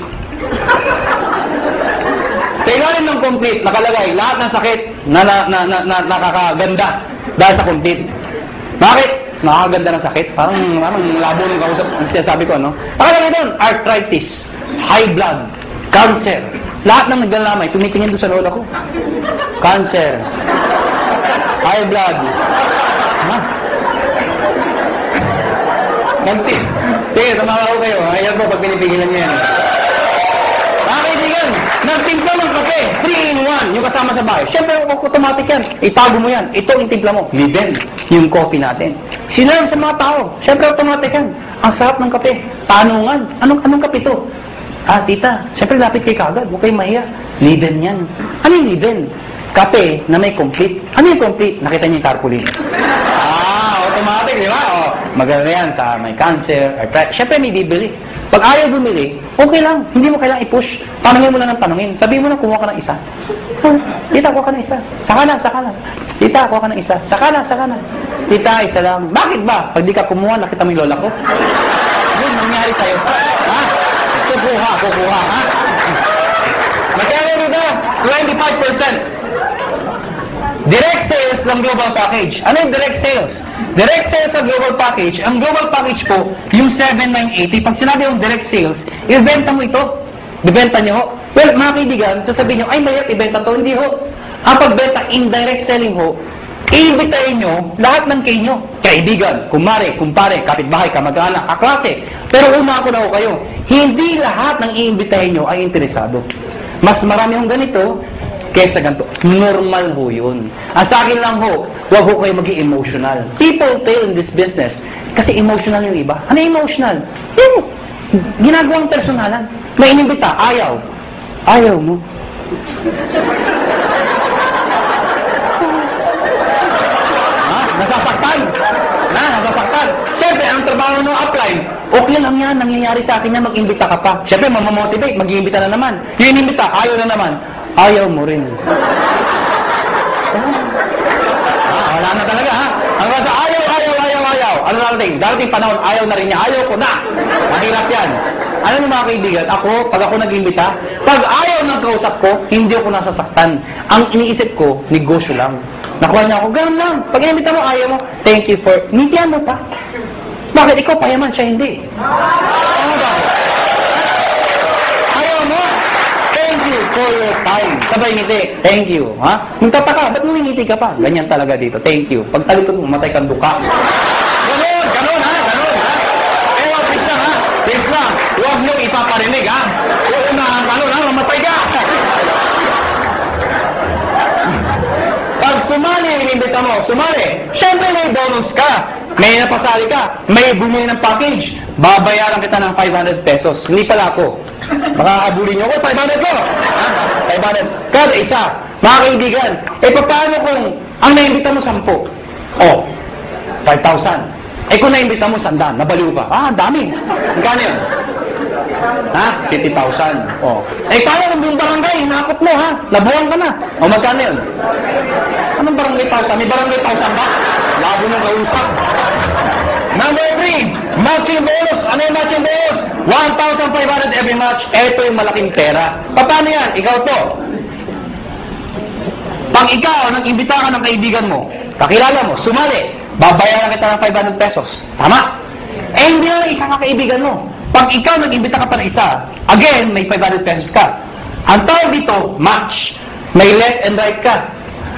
Sa ilalim ng complete, nakalagay lahat ng sakit na nakakaganda dahil sa complete. Bakit? Nakakaganda ng sakit? Parang labo ng kausap. Ang sinasabi ko, no? Nakalagay doon, arthritis, high blood, cancer. Lahat ng naglalamay, tumitingin doon sa lola ko. Cancer, high blood. Ha? Sige, tumawa ko kayo. Ayan po, pag pinipigilan niya yan. Nagtimpla ng kape, 3-in-1, yung kasama sa bahay. Siyempre, automatic yan. Itago mo yan. Ito yung timpla mo. Liven, yung coffee natin. Sinerve sa mga tao. Siyempre, automatic yan. Ang sarap ng kape. Tanungan. Anong kape to? Tita, siyempre, lapit kay kagad. Huwag kayong mahiya. Liven yan. Ano yung liven? Kape na may complete. Ano yung complete? Nakita niyo yung tarpaulin. Automatic, di ba? Maganda yan sa may cancer, arthritis. Siyempre, may bibili. Pag ayaw bumili, okay lang. Hindi mo kailangang i-push. Tanungin mo lang ng tanungin. Sabihin mo na, kumuha ka ng isa. Tita, kuha ka ng isa. Saka na. Tita, kuha ka ng isa. Saka na. Tita, isa lang. Bakit ba? Pag di ka kumuha, nakita mo yung lola ko. Yun, nangyari sa'yo. Ha? Kukuha, ha? Magkano dito? 25%. Direct sales ng global package. Ano yung direct sales? Direct sales sa global package, ang global package po, yung 7,980, pag sinabi yung direct sales, ibenta mo ito. Ibenta nyo ho. Well, mga kaibigan, sasabihin nyo, ay mahirap ibenta to. Hindi ho. Ang pagbenta, indirect selling ho, iibitahin nyo lahat ng kayo. Kaibigan, kumare, kumpare, kapitbahay, kamag-anak, kaklase. Pero una ako na ho kayo, hindi lahat ng iimbitahin nyo ay interesado. Mas marami hong ganito, kesa ganito. Normal ho yun. Ang sa akin lang ho, huwag ho kayo maging emotional. People fail in this business kasi emotional yung iba. Ano emotional? Yung ginagawang personalan. May inimbita, ayaw. Ayaw mo. Nasasaktan. Nasasaktan. Siyempre, ang trabaho ng upline, okay lang yan, nangyayari sa akin yan, mag-imbita ka pa. Siyempre, mamamotivate, mag-iimbita na naman. Yung inimbita, ayaw na naman. Ayaw mo rin. Wala na talaga, ha? Hanggang sa ayaw. Ano darating? Darating panahon, ayaw na rin niya. Ayaw ko na. Mahirap yan. Ano yung mga kaibigan? Pag ako nag-imbita, pag ayaw ng kausap ko, hindi ako nasasaktan. Ang iniisip ko, negosyo lang. Nakuha niya ako, ganun lang. Pag inimbita mo, ayaw mo, thank you for, ngitian mo pa. Bakit ikaw payaman, siya hindi? Ano ba? Ayaw mo, thank you for your time. Sabay ngiti, thank you. Ha? Magtataka, ba't ngumingiti ka pa? Ganyan talaga dito, thank you. Pag talikod mo, matay kang duka. Ganun ha. Ewa, please lang ha. Please lang. Huwag niyong ipaparinig ha. Uunahan ka nun ha, mamatay ka. Pag sumali yung inimbita mo, sumali. Siyempre may bonus ka. May napasali ka. May bumili ng package. Babayaran kita ng 500 pesos. Hindi pala ako. Makakabuli niyo ako, 500 ko. Ha? 500. Kada isa. Mga kaibigan, paano kung ang naimbita mo 10? Oh, 5,000. Kung naimbita mo 100, nabaliw ka. Ang dami. Magkano yun? Ha? 50,000. Oh. Paano kung buong barangay, hinakot mo ha? Nabuhan ka na. O magkano yun? Anong barangay 1,000? May barangay 1,000 ba? Labo nung kausap. Number 3, matching bonus. Ano yung matching bonus? 1,500 every match. Ito yung malaking pera. Paano yan? Ikaw to. Pag ikaw, nag-imbita ka ng kaibigan mo, kakilala mo, sumali, babayaran kita ng 500 pesos. Tama? Hindi na isa ka kaibigan mo. Pag ikaw nag-imbita ka pa ng isa, again, may 500 pesos ka. Ang tawag dito, match. May left and right ka.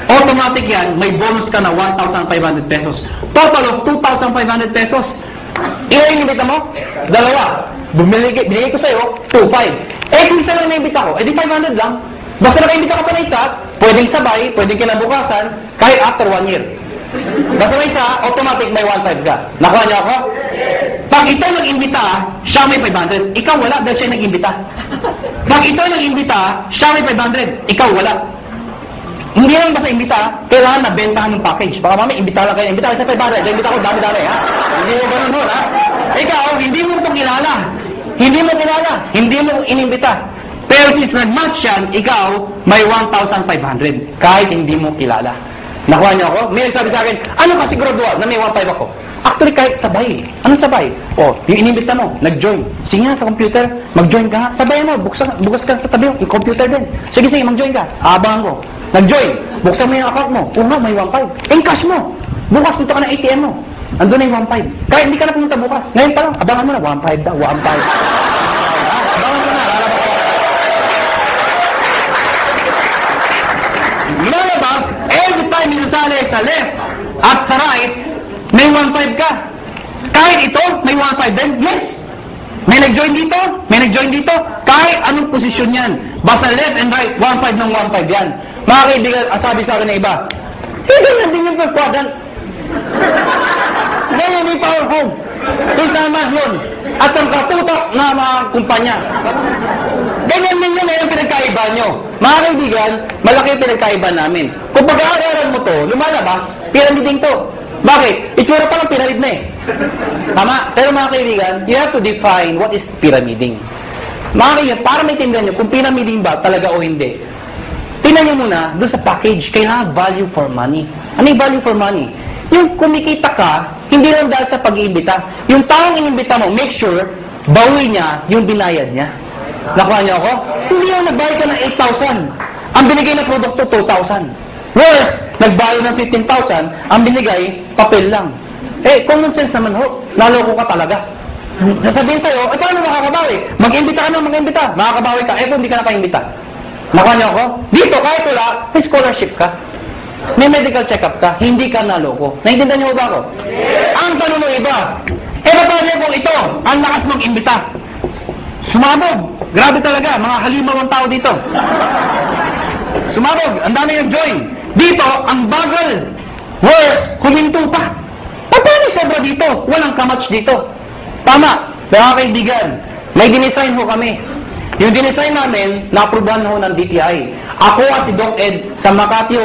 Automatic yan, may bonus ka na 1,500 pesos. Total of 2,500 pesos. Ilan yung inimbita mo? 2. Binigay ko sa'yo, 2,500. Kung isa lang na-imbita ko, edi 500 lang. Basta naka-imbita ka pa na isa, pwedeng sabay, pwedeng kinabukasan, kahit after 1 year. Basta may isa, automatic may 1,500 ka. Nakuha niyo ako? Pag ito nag-imbita, siya may 500. Ikaw wala dahil siya nag-imbita. Pag ito nag-imbita, siya may 500. Ikaw wala. Hindi lang basta imbita, kailangan na bentahan ng package. Baka mami, imbita lang kayo. Imbita kayo sa 500. Imbita ko dami-dami, ha? Hindi mo ganun nun, ha? Ikaw, hindi mo ito kilala. Hindi mo kilala. Hindi mo inimbita. Pero since nag-match yan, ikaw, may 1,500. Kahit hindi mo kilala. Nakuha niyo ako? May nagsabi sa akin, ano ka siguraduhan na may 1,500 ako? Actually, kahit sabay. Anong sabay? O, yung inimbita mo, nag-join. Sige nga sa computer, mag-join ka. Sabay mo, bukas ka sa tabi yung computer din. Sige, mag-join ka. Abangan ko. Nag-join. Buksan mo yung account mo. Oo nga, may 1,500. Encash mo. Bukas punta ka ng ATM mo. Andun na yung 1,500. Kahit hindi ka na pumunta bukas. Ngayon pa lang, abangan mo na. 1,500 daw. 1,500. Abangan mo na. Lalabas ka. Lalabas, every time minasali sa left at sa right, may 1,500 ka. Kahit ito, may 1,500 din. Yes. May nag-join dito, may nag-join dito. Kahit anong posisyon yan. Basta left and right, 1,500 ng 1,500 yan. Mga kaibigan, sabi sa akin na iba, hindi na din yung per quadrant. Ganyan yung power home. Yung tama yun. At sa katutok na mga kumpanya. Ganyan din yun yung pinagkaiba nyo. Mga kaibigan, malaki yung pinagkaiba namin. Kung pag-aaralan mo to, lumalabas, pyramiding to. Bakit? Itsura pa lang pyramid na eh. Tama? Pero mga kaibigan, you have to define what is pyramiding. Mga kaibigan, para maintindihan nyo kung pyramiding ba talaga o hindi, tingnan nyo muna doon sa package, kailangan value for money. Ano yung value for money? Yung kumikita ka, hindi lang dahil sa pag-iimbita. Yung taong inimbita mo, make sure, bawi niya yung binayad niya. Nakuha niyo ako? Hindi yung nagbayad ka ng 8,000. Ang binigay na produkto, 2,000. Whereas, nagbayad ng 15,000, ang binigay, papel lang. Common sense naman ho. Naloko ka talaga. Sasabihin sa'yo, paano makakabawi? Mag-imbita ka na, mag-imbita. Makakabawi ka. Kung hindi ka nakaimbita. Nakuha niyo ako? Dito, kahit wala, may scholarship ka. May medical check-up ka. Hindi ka naloko. Naintindihan niyo ba ako? Ang tanong mo iba, paano kung ito, ang lakas mag-imbita? Sumabog. Grabe talaga. Mga halimaw ang tao dito. Sumabog. Ang dami yung join. Dito, ang bagal. Worse, huminto pa. Paano sobra dito? Walang kamatch dito. Tama. Mga kaibigan, may dinesign ho kami. Yung dinesign namin, na-aprobahan ho ng DTI. Ako at si Doc Ed sa Makati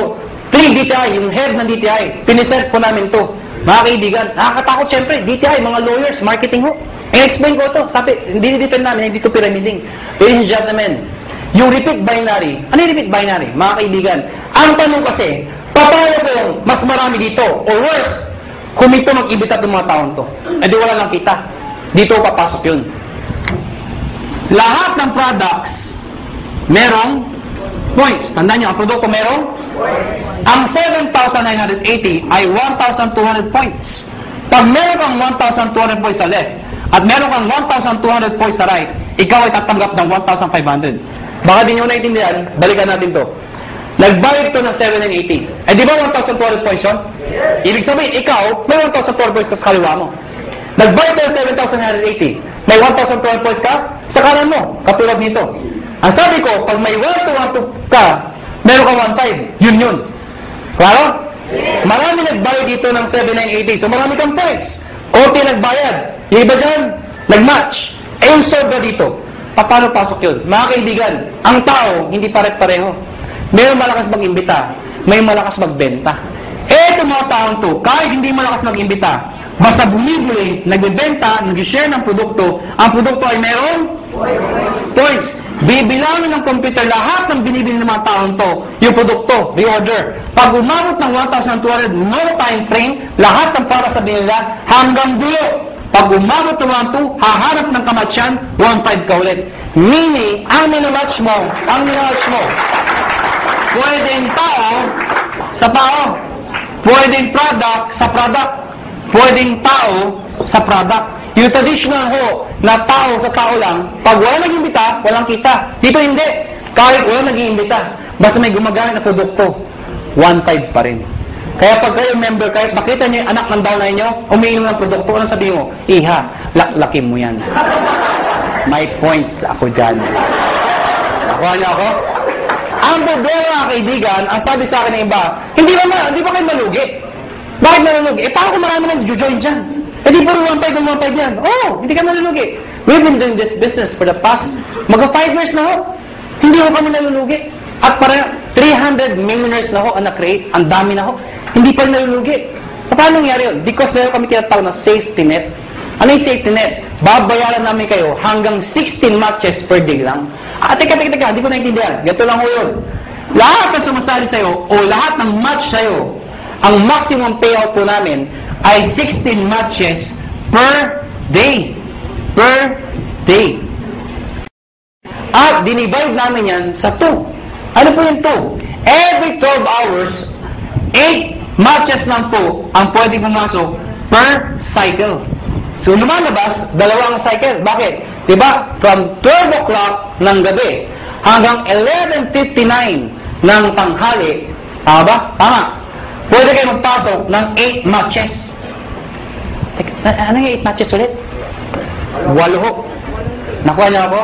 3 DTI, yung head ng DTI, piniset po namin to. Mga kaibigan, nakakatakot syempre, DTI, mga lawyers, marketing ho. I-explain ko to. Sabi, hindi defend namin, hindi to pyramiding. Ladies and gentlemen, yung repeat binary, ano yung repeat binary? Mga kaibigan, ang tanong kasi, paano kung mas marami dito? Or worse, kung ito mag-ibita itong mga taon to, edi wala lang kita. Dito papasok yun. Lahat ng products, merong points. Tandaan nyo, ang produkto meron? Ang 7,980 ay 1,200 points. Pag meron kang 1,200 points sa left, at meron kang 1,200 points sa right, ikaw ay tatanggap ng 1,500. Baka di nyo naintindihan, balikan natin to. Nagbayad ito ng 7,980. Eh di ba 1,200 points yun? Ibig sabihin, ikaw, may 1,200 points ka sa kaliwa mo. Nagbayad ito ng 7,980. May 1,200 points ka sa kanan mo, katulad nito. Ang sabi ko, pag may 1,200 ka, meron kang 1,500. Yun. Klaro? Marami nagbayad dito ng 7,980. So marami kang points. Konti nagbayad. Yung iba dyan, nag-match. Eh yung sobra dito. Paano pasok yun? Mga kaibigan, ang tao, hindi pare-pareho. May malakas mag-imbita. May malakas magbenta. Itong mga taong to, kahit hindi malakas mag-imbita, basta bumibili, nagbebenta, nag-share ng produkto, ang produkto ay merong points. Bibilangin ng computer lahat ng binibili ng mga taong to, yung produkto, reorder. Pag umabot ng 1,200, no time frame, lahat ng para sa binila hanggang dulo. Pag umabot ng 1,200, hahanap ng kamatsyan, 1,500 ka ulit. Meaning, ang minamatch mo, pwedeng tao sa tao, pwedeng product sa product, pwedeng tao sa product. Yung traditional ho, na tao sa tao lang, pag wala nag-imbita, walang kita. Dito hindi. Kahit wala nag-iimbita, basta may gumagamit na produkto, 1,500 pa rin. Kaya pag kayo member, kahit makita niyo yung anak ng downline niyo, umiinom ng produkto, anong sabihin mo? Iha, laklakin mo yan. May points ako dyan. Nakuha niyo ako? Ang problema, kaibigan, ang sabi sa akin ng iba, hindi ba kayo malugi? Bakit malugi? Paano kung marami nang join dyan? Di puro 1,500 yan. Hindi ka nalulugi. We've been doing this business for the past, 5 years na ho. Hindi ho kami nalulugi. At para 300 millionaires na ho ang na-create. Ang dami na ho. Hindi pa nalulugi. Paano nangyari yun? Because meron kami tinatawag na safety net. Ano yung safety net? Babayaran namin kayo hanggang 16 matches per day lang. Teka, hindi ko naintindihan. Ganito lang ho yun. Lahat ng sumasali sa'yo o lahat ng match sa'yo, ang maximum payout po namin ay 16 matches per day. Per day. At dinivide namin yan sa 2. Ano po yung 2? Every 12 hours, 8 matches lang po ang pwede pumasok per cycle. So lumalabas, 2 ang cycle. Bakit? Diba? From 12 o'clock ng gabi hanggang 11:59 ng tanghali. Tama ba? Tama. Pwede kayo magpasok ng 8 matches. Ano yung 8 matches ulit? 8. Nakuha niyo ako?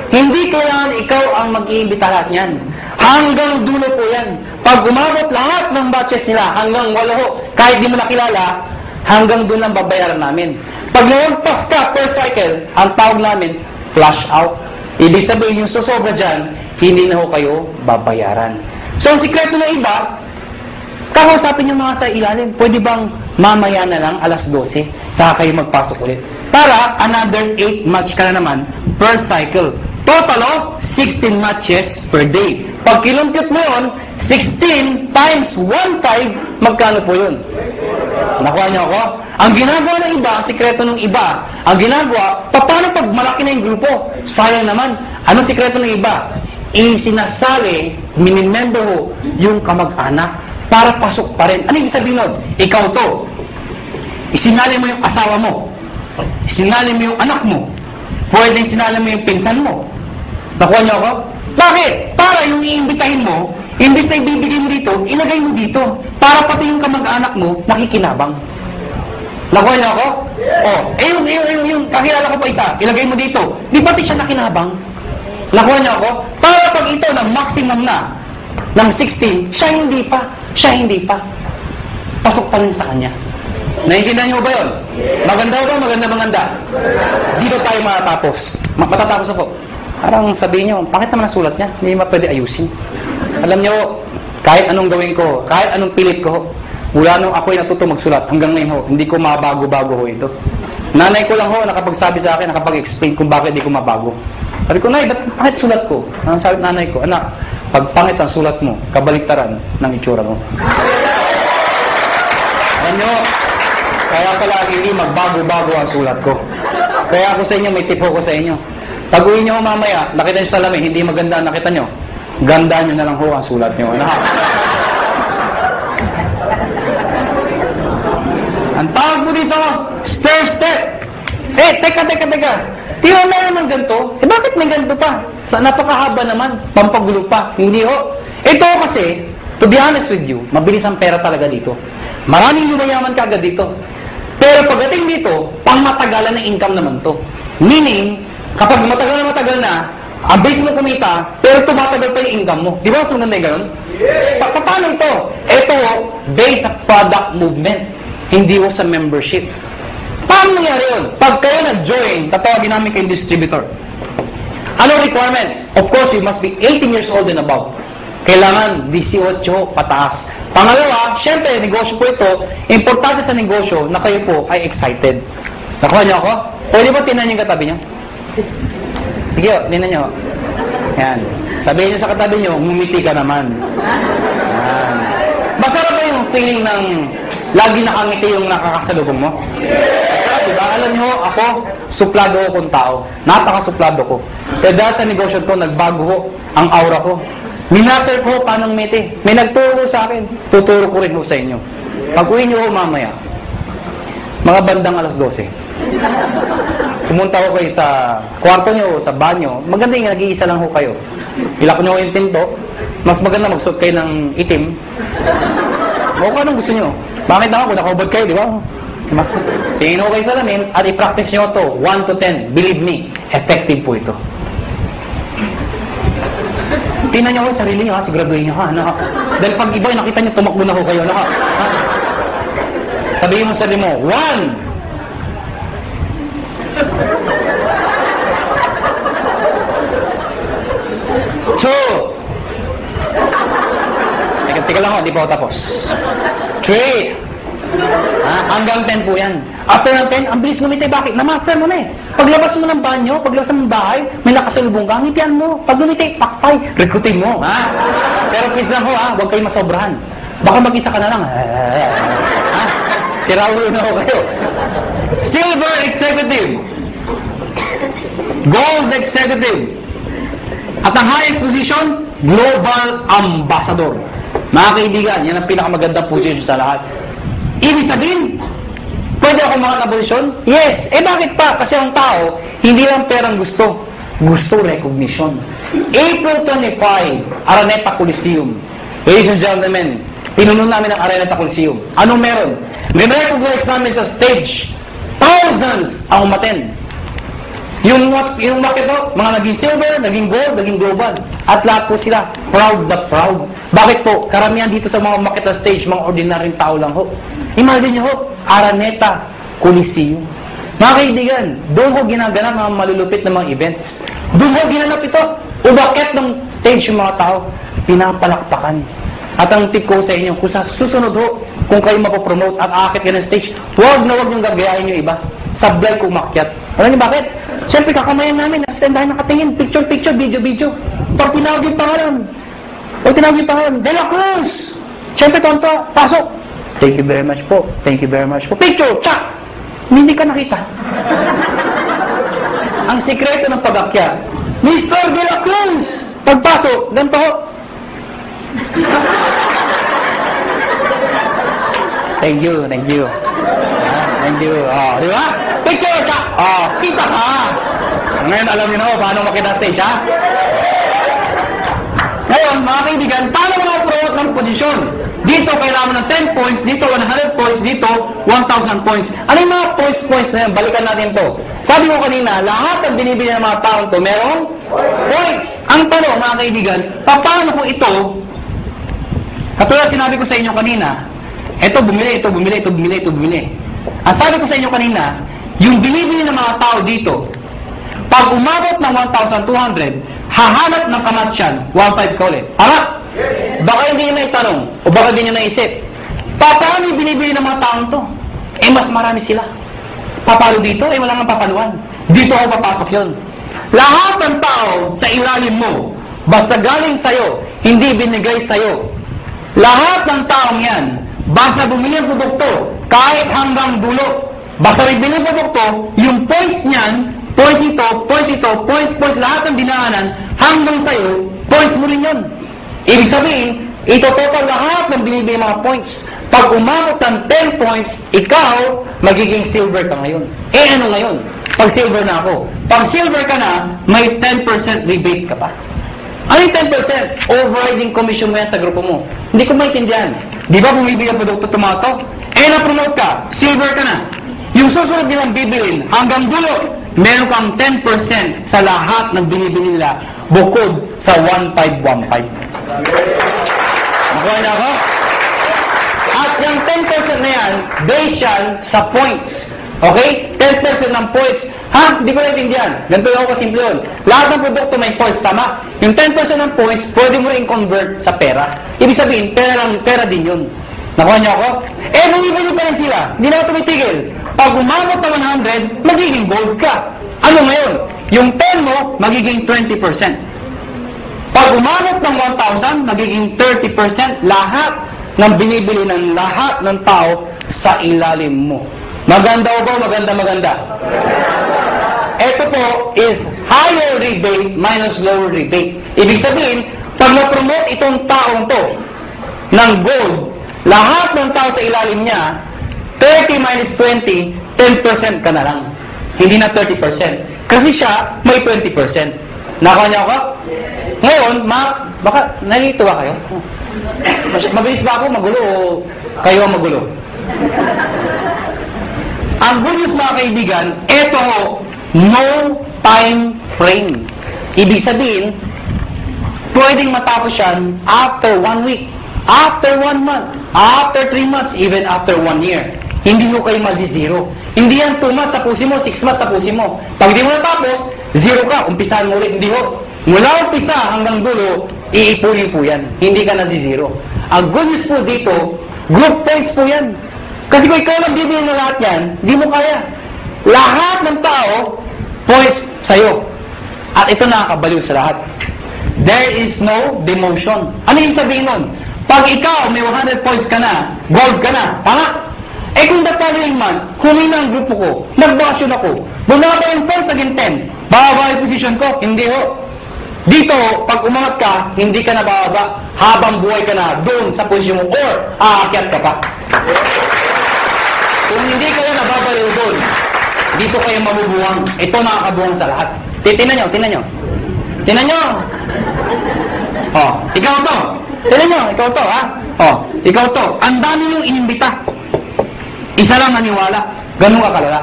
Hindi kailangan ikaw ang mag-iimbita lahat niyan. Hanggang dulo po yan. Pag umabot lahat ng matches nila, hanggang 8, kahit di mo nakilala, hanggang doon lang babayaran namin. Pag nalagpas ka per cycle, ang tawag namin, flash out. Ibig sabihin, yung susobra dyan, hindi na ho kayo babayaran. So, ang sikreto ng iba, kakausapin yung mga sa ilalim. Pwede bang mamaya na lang, alas 12, saka kayo magpasok ulit? Para, another 8 match ka na naman per cycle. Total of 16 matches per day. Pag kilumpit mo yun, 16 times 1,500, magkano po yun? Nakuha niyo ako? Ang ginagawa ng iba, ang sikreto ng iba, ang ginagawa, paano pag malaki na yung grupo? Sayang naman. Anong sikreto ng iba? Isinasali, minimember ho, yung kamag-anak para pasok pa rin. Ano yung sabihin nun? Ikaw to. Isinali mo yung asawa mo. Isinali mo yung anak mo. Pwedeng sinali mo yung pinsan mo. Nakuha niyo ako? Bakit? Para yung iimbitahin mo, imbis na ibibigay mo dito, ilagay mo dito. Para pati yung kamag-anak mo, nakikinabang. Nakuha niyo ako? Yung kakilala ko pa isa, ilagay mo dito. Di pati siya nakinabang? Nakuha niyo ako? Para pag ito na maximum na, ng 16, siya hindi pa. Pasok pa rin sa kanya. Naiintindihan niyo ba yun? Maganda ba? Maganda. Dito tayo matatapos. Matatapos ako. Parang sabihin niyo, bakit naman nasulat niya? Hindi naman pwede ayusin. Alam niyo, kahit anong gawin ko, kahit anong pilit ko, mula nung ako'y natuto magsulat, hanggang ngayon ho, hindi ko mabago-bago ho ito. Nanay ko lang ho, nakapagsabi sa akin, nakapag-explain kung bakit hindi ko mabago. Sabi ko, Nay, bakit sulat ko? Ang sabi nanay ko, anak, pag pangit ang sulat mo, kabaliktaran ng itsura mo. Alam niyo, kaya pala hindi magbago-bago ang sulat ko. Kaya ako sa inyo, may tip ko sa inyo. Pag uwi nyo mamaya, nakita nyo sa salamin, hindi maganda nakita nyo. Ganda nyo na lang ho ang sulat nyo. Ano? Ang tawag mo dito, stair step. Teka. Tira na naman ganito. Bakit may ganito pa? Napakahaba naman. Pampagulo pa. Hindi ho. Ito kasi, to be honest with you, mabilis ang pera talaga dito. Maraming lumayaman ka agad dito. Pero pagdating dito, pangmatagalan na income naman to. Meaning, kapag matagal na, ang base mo kumita, pero tumatagal pa yung income mo. Di ba? So, ganda yung gano'n? Paano ito? Ito, based sa product movement. Hindi ho sa membership. Paano nangyari yun? Pag kayo nag-join, tatawagin namin kayong distributor. Ano requirements? Of course, you must be 18 years old and above. Kailangan 18 pataas. Pangalawa, syempre, negosyo po ito. Importante sa negosyo na kayo po ay excited. Nakuha niyo ako? Pwede ba tinan yung katabi niyo? Sige, tinan niyo. Yan. Sabihin niyo sa katabi niyo, ngumiti ka naman. Yan. Masarap ba yung feeling ng lagi nakangiti yung nakakasalubong mo? Masarap, diba? Alam niyo, ako, suplado ko kung tao. Napaka-suplado ko. Pero dahil sa negosyo to, nagbago ko ang aura ko. Minaster ko paano ngumiti. May nagturo sa akin. Tuturo ko rin ko sa inyo. Pag-uwi niyo ko mamaya, mga bandang alas 12. Pumunta ko kayo sa kwarto niyo o sa banyo. Maganda yung nag-iisa lang ho kayo. Ilak niyo yung pinto. Mas maganda magsuot kayo ng itim. O kung anong gusto niyo. Bakit naman kung nakahubad kayo, di ba? Diba? Tingin ko kayo sa lamin at i-practice nyo to 1 to 10. Believe me, effective po ito. Tingnan nyo ko yung sarili nyo, ha? Siguraduhin nyo, ha? Ano, ha? Dahil pag iba, nakita nyo, tumakbo na ko kayo, ano, ha? Sabihin mo sa sarili mo, 1! Teka lang ho, di pa ako tapos. 3. Hanggang 10 po yan. After ng 10, ang bilis ngumiti. Bakit? Na-master mo na eh. Paglabas mo ng banyo, paglabas mo ng bahay, may nakasalubong ka, ngitian mo. Pag ngumiti, pakpay, recruiting mo. Ha? Pero please lang ho, ha? Huwag kayong masobrahan. Baka mag-isa ka na lang. Ha? Si Raul na ho kayo. Silver Executive. Gold Executive. At ang highest position, Global Ambassador. Mga kaibigan, yan ang pinakamagandang position sa lahat. Ibig sabihin, pwede ako mga na-posisyon? Yes. Bakit pa? Kasi ang tao, hindi lang perang gusto. Gusto recognition. April 25, Araneta Coliseum. Ladies and gentlemen, pinuno namin ang Araneta Coliseum. Anong meron? May recognize namin sa stage. Thousands ang umaten. Yung market po, mga naging silver, naging gold, naging global. At lahat po sila, proud na proud. Bakit po? Karamihan dito sa mga market na stage, mga ordinaryong tao lang ho. Imagine nyo ho, Araneta Coliseum. Mga kaibigan, doon ho ginaganap mga malulupit na mga events. Doon ho ginanap ito. Umakyat ng stage yung mga tao, pinapalakpakan. At ang tip ko sa inyo, kung sa susunod ho, kung kayo mapopromote at aakit ka ng stage, huwag niyong gagayahin yung iba. Sablay kung umakyat. Alam niyo bakit? Siyempre, kakamayan namin, nasa-stand tayo nakatingin, picture, video. Pag tinawag yung pangalan, De La Cruz! Siyempre, tonto, pasok. Thank you very much po. Picture, tsak! Hindi ka nakita. Ang sikreto ng pag-akyat, Mr. De La Cruz! Pagpasok, ganito ho. Thank you. Thank you. Di ba? Picture ka! Kita ka! Ngayon, alam niyo na paano makita stage, ha? Ngayon, mga kaibigan, paano mga-promote ng posisyon? Dito, kailangan ng 10 points, dito 100 points, dito 1,000 points. Ano yung mga points na yan? Balikan natin to. Sabi ko kanina, lahat ng binibili ng mga taong to, merong points. Ang tanong, mga kaibigan, paano ko ito, katulad sinabi ko sa inyo kanina, ito bumili. Ang sabi ko sa inyo kanina, yung binibili ng mga tao dito, pag umabot ng 1,200, hahanap ng kamatsyan, 1,500 ka ulit. Para, baka hindi nyo naitanong, o baka hindi nyo naisip, paano yung binibili ng mga taong to? Mas marami sila. Papalo dito, wala nga papaluan. Dito ako papasok yun. Lahat ng tao sa ilalim mo, basta galing sa'yo, hindi binigay sa'yo. Lahat ng taong yan, basta bumili ang produkto, kahit hanggang dulo, basta bibili ang produkto, yung points niyan, points ito, lahat ng dinaanan, hanggang sa'yo, points mo rin yun. Ibig sabihin, ito total lahat ng binibigay mga points. Pag umabot ng 10 points, ikaw, magiging silver ka ngayon. Eh ano ngayon? Pag silver na ako. Pag silver ka na, may 10% rebate ka pa. Ano yung 10%? Overriding commission mo yan sa grupo mo. Hindi ko maintindihan. Di ba bumibili ang produkto tomato? Eh na-promote ka, silver ka na. Yung susunod nilang bibilin, hanggang dulo, meron kang 10% sa lahat ng binibili nila bukod sa 1515. Nakuha na ako? At yung 10% na yan, based yan sa points. Okay? 10% ng points. Ha? Hindi ko naintindihan. Ganito lang ako kasimple yun. Lahat ng produkto may points, tama? Yung 10% ng points, pwede mo rin convert sa pera. Ibig sabihin, pera din yun. Nakuha niyo ako? Eh, bumibili pa rin sila. Hindi na ako tumitigil. Pag umabot na 100, magiging gold ka. Ano ngayon? Yung 10 mo, magiging 20%. Pag umabot ng 1,000, magiging 30% lahat ng binibili ng lahat ng tao sa ilalim mo. Maganda o ba? Maganda. Ito po is higher rebate minus lower rebate. Ibig sabihin, pag na-promote itong taong to ng gold, lahat ng tao sa ilalim niya, 30 minus 20, 10% ka na lang. Hindi na 30%. Kasi siya, may 20%. Nakuha niyo ako? Ngayon, baka nalito ba kayo? Mabilis ba ako magulo o kayo ang magulo? Ang good news mga kaibigan, eto no time frame. Ibig sabihin, pwedeng matapos yan after 1 week, after 1 month, after 3 months, even after 1 year. Hindi mo kayo mazizero. Hindi yan 2 months tapusin mo, 6 months tapusin mo. Pag di mo natapos, 0 ka, umpisahan mo ulit. Hindi ho. Mula umpisa hanggang dulo, iipunin po yan. Hindi ka nazizero. Ang good news po dito, group points po yan. Kasi kung ikaw lang bibili na lahat yan, hindi mo kaya. Lahat ng tao, points sa'yo. At ito nakakabaliw sa lahat. There is no demotion. Ano yung sabihin nun? Pag ikaw may 100 points ka na, gold ka na, tama? Eh kung the following month, humina ang grupo ko, nagbakasyon ako, bumaba yung points again 10, bababa yung position ko, hindi ho. Dito, pag umangat ka, hindi ka na bababa, habang buhay ka na doon sa posisyon mo, or aakyat ka pa. Kung hindi kayo nababaliw doon, dito kayo mabubuwang. Ito nakakabuwang sa lahat. Tinan nyo. Tinan nyo. Oh, ikaw to. Tinan nyo, ikaw to, ha? Oh, ikaw to. Ang dami nyung inimbita. Isa lang naniwala. Ganun ka kalala.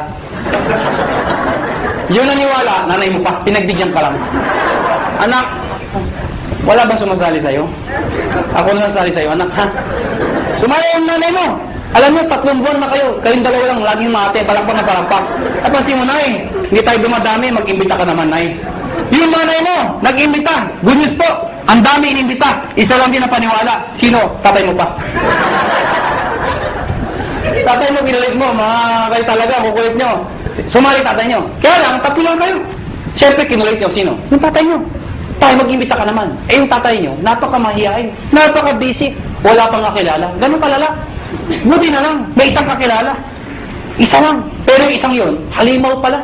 Yung naniwala, nanay mo pa, pinagbigyan ka lang. Anak, wala bang sumasali sa'yo? Ako na nasali sa'yo, anak, ha? Sumali yung nanay mo. Alam mo, 3 buwan na kayo. Kayong dalawa lang, laging mate, palakpak na palakpak. Napansin mo, Nay, hindi tayo dumadami, mag-imbita ka naman, Nay. Yung nanay mo, nag-imbita. Good news po, ang dami inimbita. Isa lang din ang paniwala. Sino? Tatay mo pa. Tatay mo, kinulit mo, mga kayo talaga, kukulit nyo. Sumali tatay nyo. Kaya lang, 3 lang kayo. Siyempre, kinulit nyo, sino? Yung tatay nyo. Tayo, mag-imbita ka naman. Eh, yung tatay nyo, napaka-mahihain, napaka-busy, wala pang kakilala. Ganun kalala. Buti na lang, may isang kakilala. Isa lang. Pero yung isang yun, halimaw pala.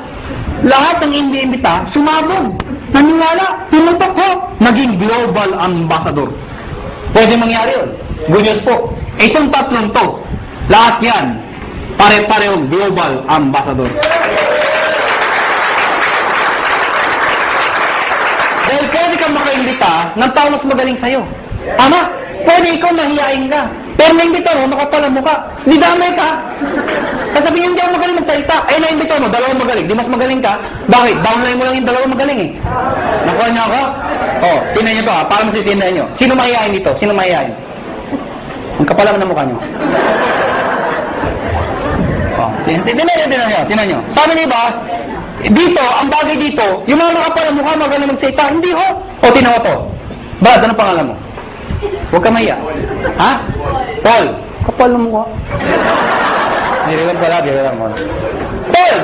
Lahat ng imbita, sumabog. Naniwala, pumutok ho. Naging global ambassador. Pwede mangyari yun. Good news po. Itong 3 to, lahat yan, pare-parehong global ambassador. Dahil pwede kang makaimbita ng tao mas magaling sa'yo. Tama? Pwede ikaw mahihain ka. Pero naimbita mo, makapal ang mukha. Di damay ka. Kasabihin hindi ako magaling magsalita. Eh, naimbita mo, 2 magaling. Di mas magaling ka. Bakit? Downline mo lang yung 2 magaling eh. Nakuha niyo ako? Oh, tinan niyo to ha. Para masitindahan niyo. Sino mahihain dito? Sino mahihain? Ang kapal naman ng mukha niyo. Oh, tinan niyo. Sabi niyo ba, dito, ang bagay dito, yung mga makapal ang mukha, magaling magsalita. Hindi ho. O, tinan mo to. Brad, anong pangalan mo? Huwag ka mahiya. Ha? Paul. Kapal ng mukha. Niriwan pala, bigyan mo. Paul!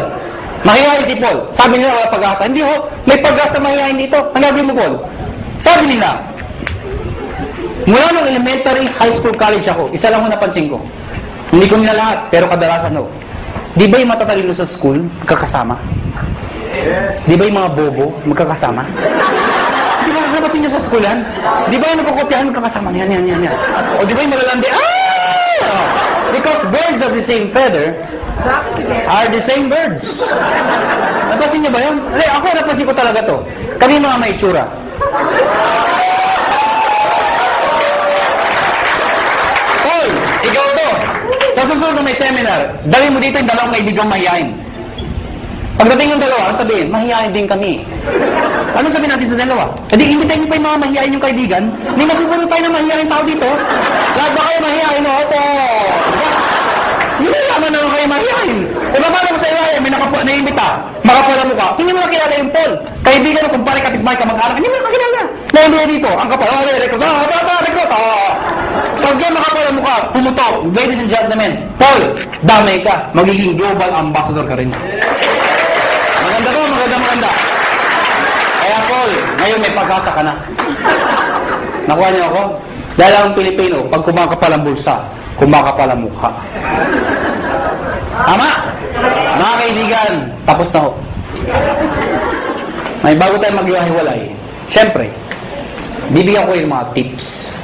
Mahihayin si Paul. Sabi nila wala pag-asa. Hindi ho, may pag-asa mahihayin dito. Ang gagawin mo, Paul? Sabi nila, mula nung elementary, high school, college ako, isa lang ho napansin ko. Hindi ko nila lahat, pero kadalasan ho. Di ba yung matatalino sa school, magkakasama? Yes. Di ba yung mga bobo, magkakasama? Di ba Napasin niyo sa school yan? Di ba yung napakopyahan magkakasama? Yan. O di ba yung malalandi? Because birds of the same feather are the same birds. Napasin niyo ba yun? Ako napasin ko talaga to. Kami mga may itsura. Paul, ikaw to. Sa susunod na may seminar, dali mo dito yung dalawang kaibigang mahihain. Pagdating yung dalawa, sabihin, mahihain din kami. Ano sabihin natin sa dalawa? Hindi, imbitahin niyo pa yung mga mahihain yung kaibigan. May napupuno tayo ng mahihain tao dito. Lahat ba kayo mahihain? Opo. Yun na naman naman kayo mahihain. E paano ko sa iyo, may naimbita, makapala mo ka, hindi mo nakilala yung Paul. Kaibigan mo, kumpare, kapitbahay, kamag-anak, hindi mo nakilala. Naimbita dito, ang kapal, rekrut. Pag yan makapala mo ka, pumutok, ladies and gentlemen, Paul, damay ka, magiging global ambassador ka rin. Maganda ko, maganda. Kaya Paul, ngayon may pag-asa ka na. Nakuha niyo ako? Dahil ang Pilipino, pag kumakapal ang bulsa, kumakapal ang mukha. Tama? Mga kaibigan, tapos na ho. May bago tayo maghiwa-hiwalay. Siyempre, bibigyan ko yung mga tips.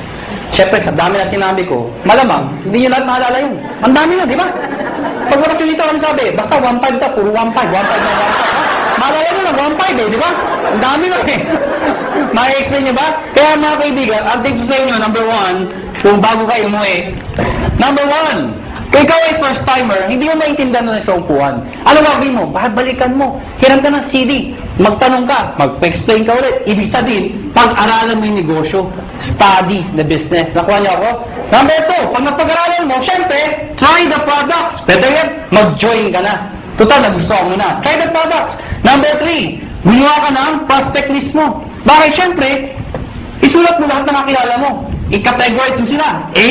Siyempre, sa dami na sinabi ko, malamang, hindi nyo lahat maalala yun. Ang dami na, di ba? Pag wakas yung dito kami sabi, basta 1.5 ka, puro 1.5 na 1.5. Maalala nyo lang, 1.5 eh, di ba? Ang dami na eh. Maki-explain nyo ba? Kaya mga kaibigan, ang tips sa inyo, number 1, kung bago kayo mo eh. Number 1, kung ikaw ay first timer, hindi mo maintindihan na sa upuan. Ano gagawin mo? Bakit balikan mo? Hiram ka ng CD. Magtanong ka. Mag-explain ka ulit. Ibig sabihin, pag-aralan mo yung negosyo. Study the business. Nakuha niyo ako? Number 2, pag napag-aralan mo, syempre, try the products. Better yet, mag-join ka na. Total, nagustuhan mo na. Try the products. Number 3, gumawa ka ng prospect list mo. Bakit? Syempre, isulat mo lahat na makilala mo. I-categorize mo sila. A,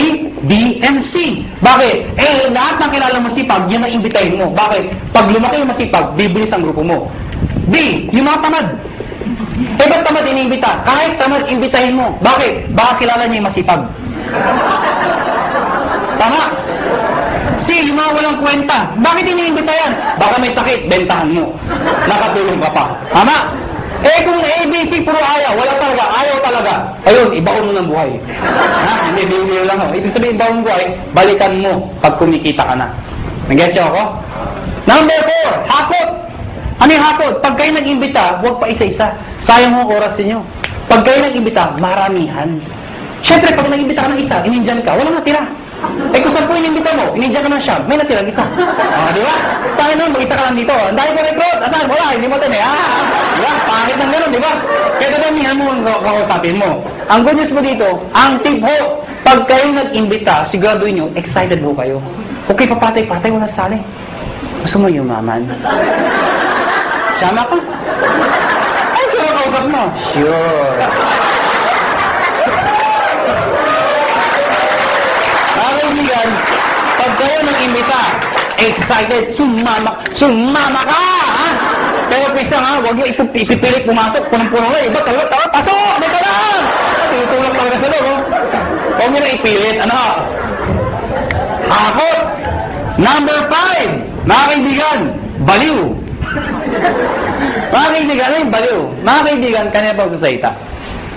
B, and C. Bakit? Lahat ng kilala mo masipag, yan ang imbitahin mo. Bakit? Pag lumaki yung masipag, bibilis ang grupo mo. B, yung mga tamad. Ba't tamad iniimbita? Kahit tamad, imbitahin mo. Bakit? Baka kilala niya yung masipag. Tama? C, yung mga walang kwenta. Bakit iniimbita yan? Baka may sakit, bentahan mo. Nakatulong ka pa. Tama? Kung A, B, C, puro ayaw, wala talaga, ayaw talaga. Ayun, ibaon mo ng buhay. Hindi, biro lang ako. Ibig sabihin, ibaon ng buhay, balikan mo pag kumikita ka na. Nag-guess niyo ako? Number 4, hakot. Ano yung hakot? Pag kayo nag-imbita, huwag pa isa-isa. Sayang mo oras niyo. Pag kayo nag-imbita, maramihan. Siyempre, pag nag-imbita ka ng isa, inindyan ka, walang natira. Kung 10 inimbita mo, inindyan ka ng siyam, may natirang isa. Di ba? Tayo nun, mag-isa ka lang dito. Ang dahil ko recruit, asan? Wala, hindi mo din eh. Di ba? Pangit ng gano'n, di ba? Kaya dadamihan mo ang kakausapin mo. Ang good news mo dito, ang tip ho, pag kayo nag-imbita, siguraduhin nyo, excited ho kayo. Okay, papatay-patay, wala sali. Gusto mo yumaman? Sama ka? Ay, sure, kausap mo. Sure. Kaibigan, pag kayo nag-imbita, excited, sumama ka, ha? Pero pisa nga, huwag nyo ipipilit pumasok, punong-puno na, iba talaga, pasok, dito lang! Tutulak talaga sa loob, huwag nyo na ipilit, ano? Hakot! Number 5, mga kaibigan, baliw. Mga kaibigan, ano yung baliw? Mga kaibigan, kanina pa sasalita.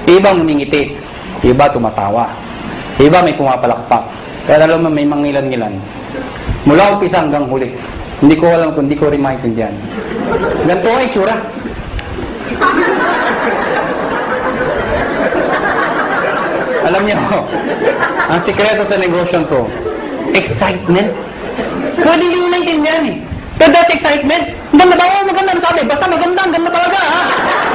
Iba ngumingiti, iba tumatawa, iba may pumapalakpak. Kaya alam mo, may mangilan-ngilan. Mula umpisa hanggang huli. Hindi ko alam kung hindi ko rin maintindihan. Ganito ang itsura. Alam niyo, ang sikreto sa negosyo to, excitement. Pwede hindi mo naintindihan eh. Pero that's excitement. Ang ganda daw, maganda sabi. Basta maganda, ang ganda talaga ha.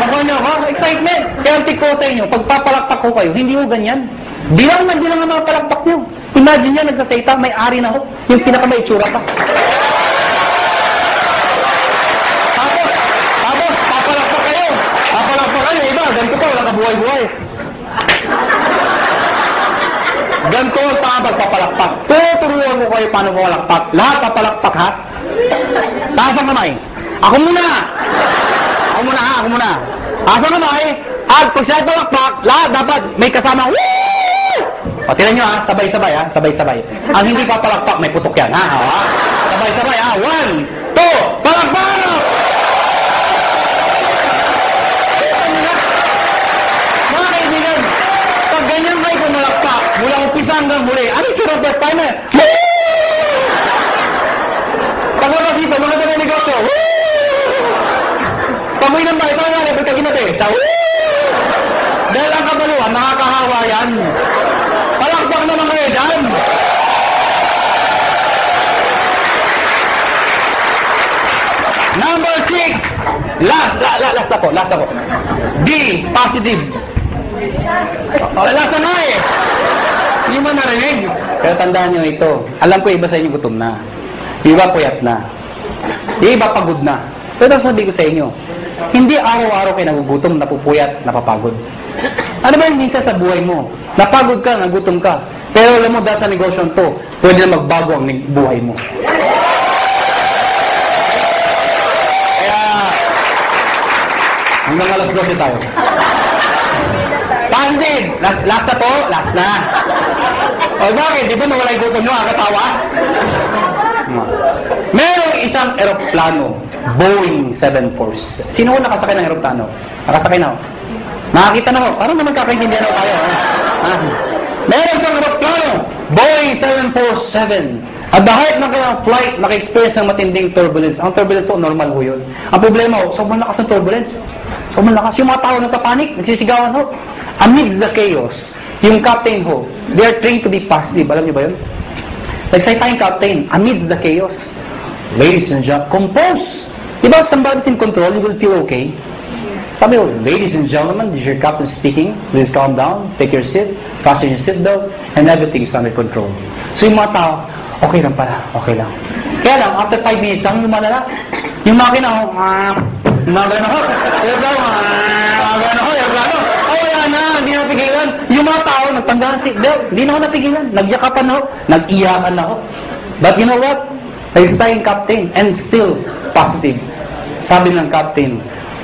Nakuha niyo ako? Excitement. Kaya ang tip ko sa inyo, pagpapalakpak ko kayo, hindi ko ganyan. Di lang ang mga palakpak niyo. Imagine nyo, nagsasayta, may ari na ho. Yung pinaka-may itsura pa. Tapos, papalakpak kayo. Papalakpak kayo. Iba, ganito pa, walang kabuhay-buhay. Ganito ang pagpapalakpak. Tuturuan ko kayo paano papalakpak. Lahat papalakpak, ha? Taas ang kamay. Ako muna. Ako muna. Taas ang kamay. At pag siya palakpak, lahat dapat may kasama. Woo! O, tinan nyo ha, sabay-sabay ha, sabay-sabay. Ang hindi papalakpak, may putok yan ha. Sabay-sabay ha, 1, 2, palakpak! Mga Umpisa hanggang huli. Ano yung tsura first timer? Paglabas dito, mga na negosyo. Pamuwi ng bahay, saan nga level ka ginate? Sa dahil ang kabaluan, nakakahawa yan. Palakpak naman kayo dyan. Number 6. Last ako. D, positive. Last na nga eh. Hindi mo narinig. Pero tandaan nyo ito. Alam ko iba sa inyo gutom na. Iba puyat na. Iba pagod na. Pero sabi ko sa inyo, hindi araw-araw kayo nagugutom, napupuyat, napapagod. Ano ba yung minsan sa buhay mo? Napagod ka, nagutom ka. Pero alam mo, dahil sa negosyo to, pwede na magbago ang buhay mo. Kaya, hanggang alas 12 tayo. Positive! Last na po? Last na. O bakit? Di ba nawala yung gutom nyo? Katawa? Merong isang eroplano, Boeing 747. Sino ko nakasakay ng eroplano? Nakasakay na ako. Nakakita na ako. Parang naman kakaintindihan ako tayo. Merong isang eroplano, Boeing 747. At the height ng kanyang flight, naka-experience ng matinding turbulence. Ang turbulence o normal ho yun. Ang problema ho, sobrang lakas ng turbulence. Sobrang lakas. Yung mga tao nagpapanik, nagsisigawan ho. Amidst the chaos, yung captain ho, they are trained to be positive. Alam niyo ba yun? Nagsalita yung captain, amidst the chaos. Ladies and gentlemen, compose. Diba if somebody's in control, you will feel okay. Sabi ko, ladies and gentlemen, this is your captain speaking. Please calm down, take your seat, fasten your seatbelt, and everything is under control. So yung mga tao, okay lang pala, okay lang. Kaya lang, after 5 minutes lang, lumalala. Yung makina ho, gumagano ho, wala na, hindi na napigilan. Yung mga tao, nagtanggalan seatbelt, hindi na ako napigilan. Nagyakapan na ho, nag-iyakan na ho. But you know what? Nag-stay yung captain, and still positive. Sabi ng captain,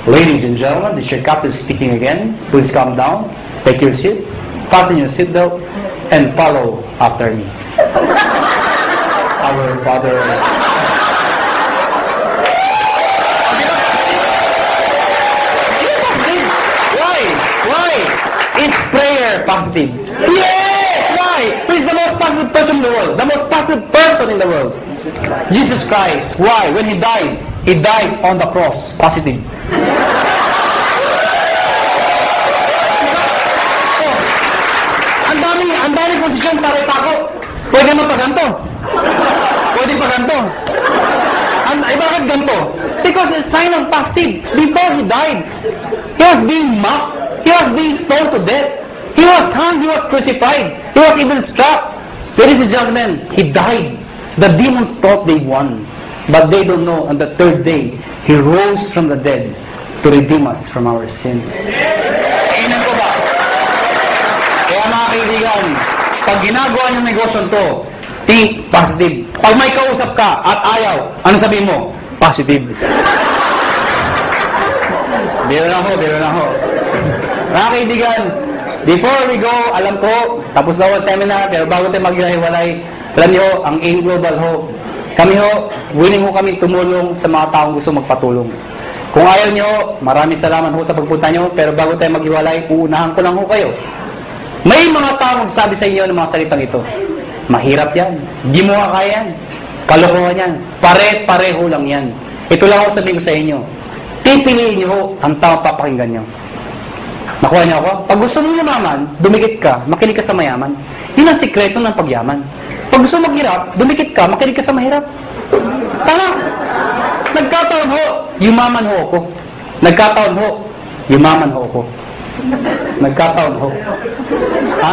ladies and gentlemen, this is your captain speaking again. Please calm down, take your seat, fasten your seatbelt, and follow after me. Our Father. Why? Is prayer positive? Yes! Why? Who is the most positive person in the world? The most positive person in the world? Jesus Christ. Why? When He died on the cross. Positive. Ang daming posisyon para ipako. Pwede mo pa ganito. Pwede pa ganito. Bakit ganito? Because it's a sign of positive. Before He died, He was being mocked. He was being stoned to death. He was hung. He was crucified. He was even struck. Ladies and gentlemen, He died. The demons thought they won. But they don't know, on the third day, He rose from the dead to redeem us from our sins. Amen ko ba? Kaya mga kaibigan, pag ginagawa niyong negosyo to, think positive. Pag may kausap ka at ayaw, ano sabihin mo? Positive. Biro na ho. Mga kaibigan, before we go, alam ko, tapos na ang seminar, pero bago tayo maghiwalay, alam niyo, ang AIM Global ho, kami ho, willing ho kami tumulong sa mga taong gusto magpatulong. Kung ayaw niyo, maraming salamat ho sa pagpunta niyo, pero bago tayo maghiwalay, uunahan ko lang ho kayo. May mga taong magsabi sa inyo ng mga salitang ito. Mahirap yan. Hindi mo kaya yan. Kalokohan yan. Pare-pareho lang yan. Ito lang ho sabihin ko sa inyo. Pipiliin niyo ho ang taong papakinggan niyo. Nakuha niyo ako? Pag gusto mo yumaman, dumikit ka, makinig ka sa mayaman. Yun ang sikreto ng pagyaman. Pag gusto maghirap, dumikit ka, makinig ka sa mahirap. Tama! Nagkataon ho, yumaman ho ako. Nagkataon ho, yumaman ho ako. Nagkataon ho. Ha?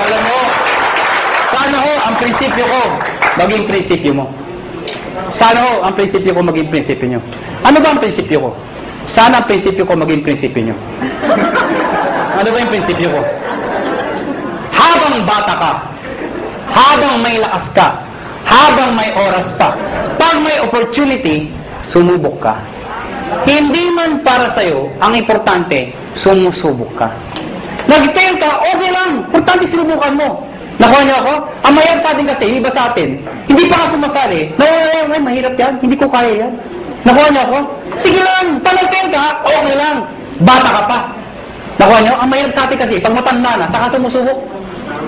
Alam mo, sana ho, ang prinsipyo ko, maging prinsipyo mo. Sana ho, ang prinsipyo ko maging prinsipyo nyo. Ano ba ang prinsipyo ko? Sana ang prinsipyo ko maging prinsipyo nyo. Ano ba yung prinsipyo ko? Habang bata ka, habang may lakas ka, habang may oras pa, pag may opportunity, sumubok ka. Hindi man para sa'yo, ang importante, sumusubok ka. Nag-fail ka, okay lang. Importante sinubukan mo. Nakuha niyo ako? Ang mahirap sa atin kasi, iba sa atin, hindi pa ka sumasali. Ay, mahirap yan. Hindi ko kaya yan. Nakuha niyo ako? Sige lang, pag nag-fail ka, okay lang. Bata ka pa. Nakuha nyo? Ang mahirap sa atin kasi, pag matanda na, saka sumusubok.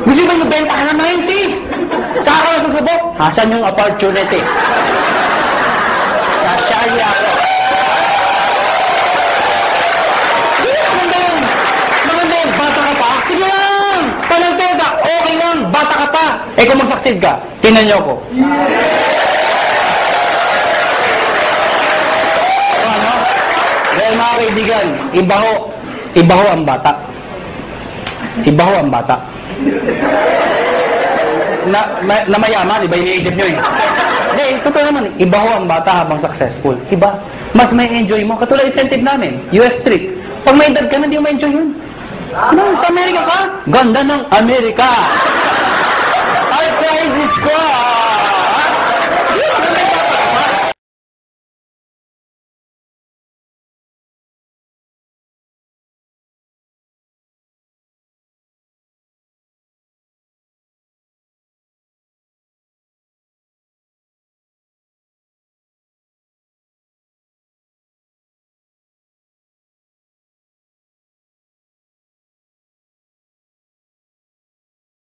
Gusto ba yung benta ka na 90? Saka ka na susubok? Asan yung opportunity? Sasali ako. Maganda yun, bata ka pa? Sige lang! Talenteda, okay lang, bata ka pa. Eh kung magsaksid ka, tinan nyo ko. Ano? Dahil mga kaibigan, iba ho ang bata. Iba ho ang bata. Na mayaman, iba iniisip nyo eh. Hindi, totoo naman, iba ho ang bata habang successful. Iba. Mas may enjoy mo. Katulad incentive namin, US trip. Pag may edad ka na, hindi mo ma-enjoy yun. Ano, sa Amerika ka? Ganda ng Amerika. I tried this car.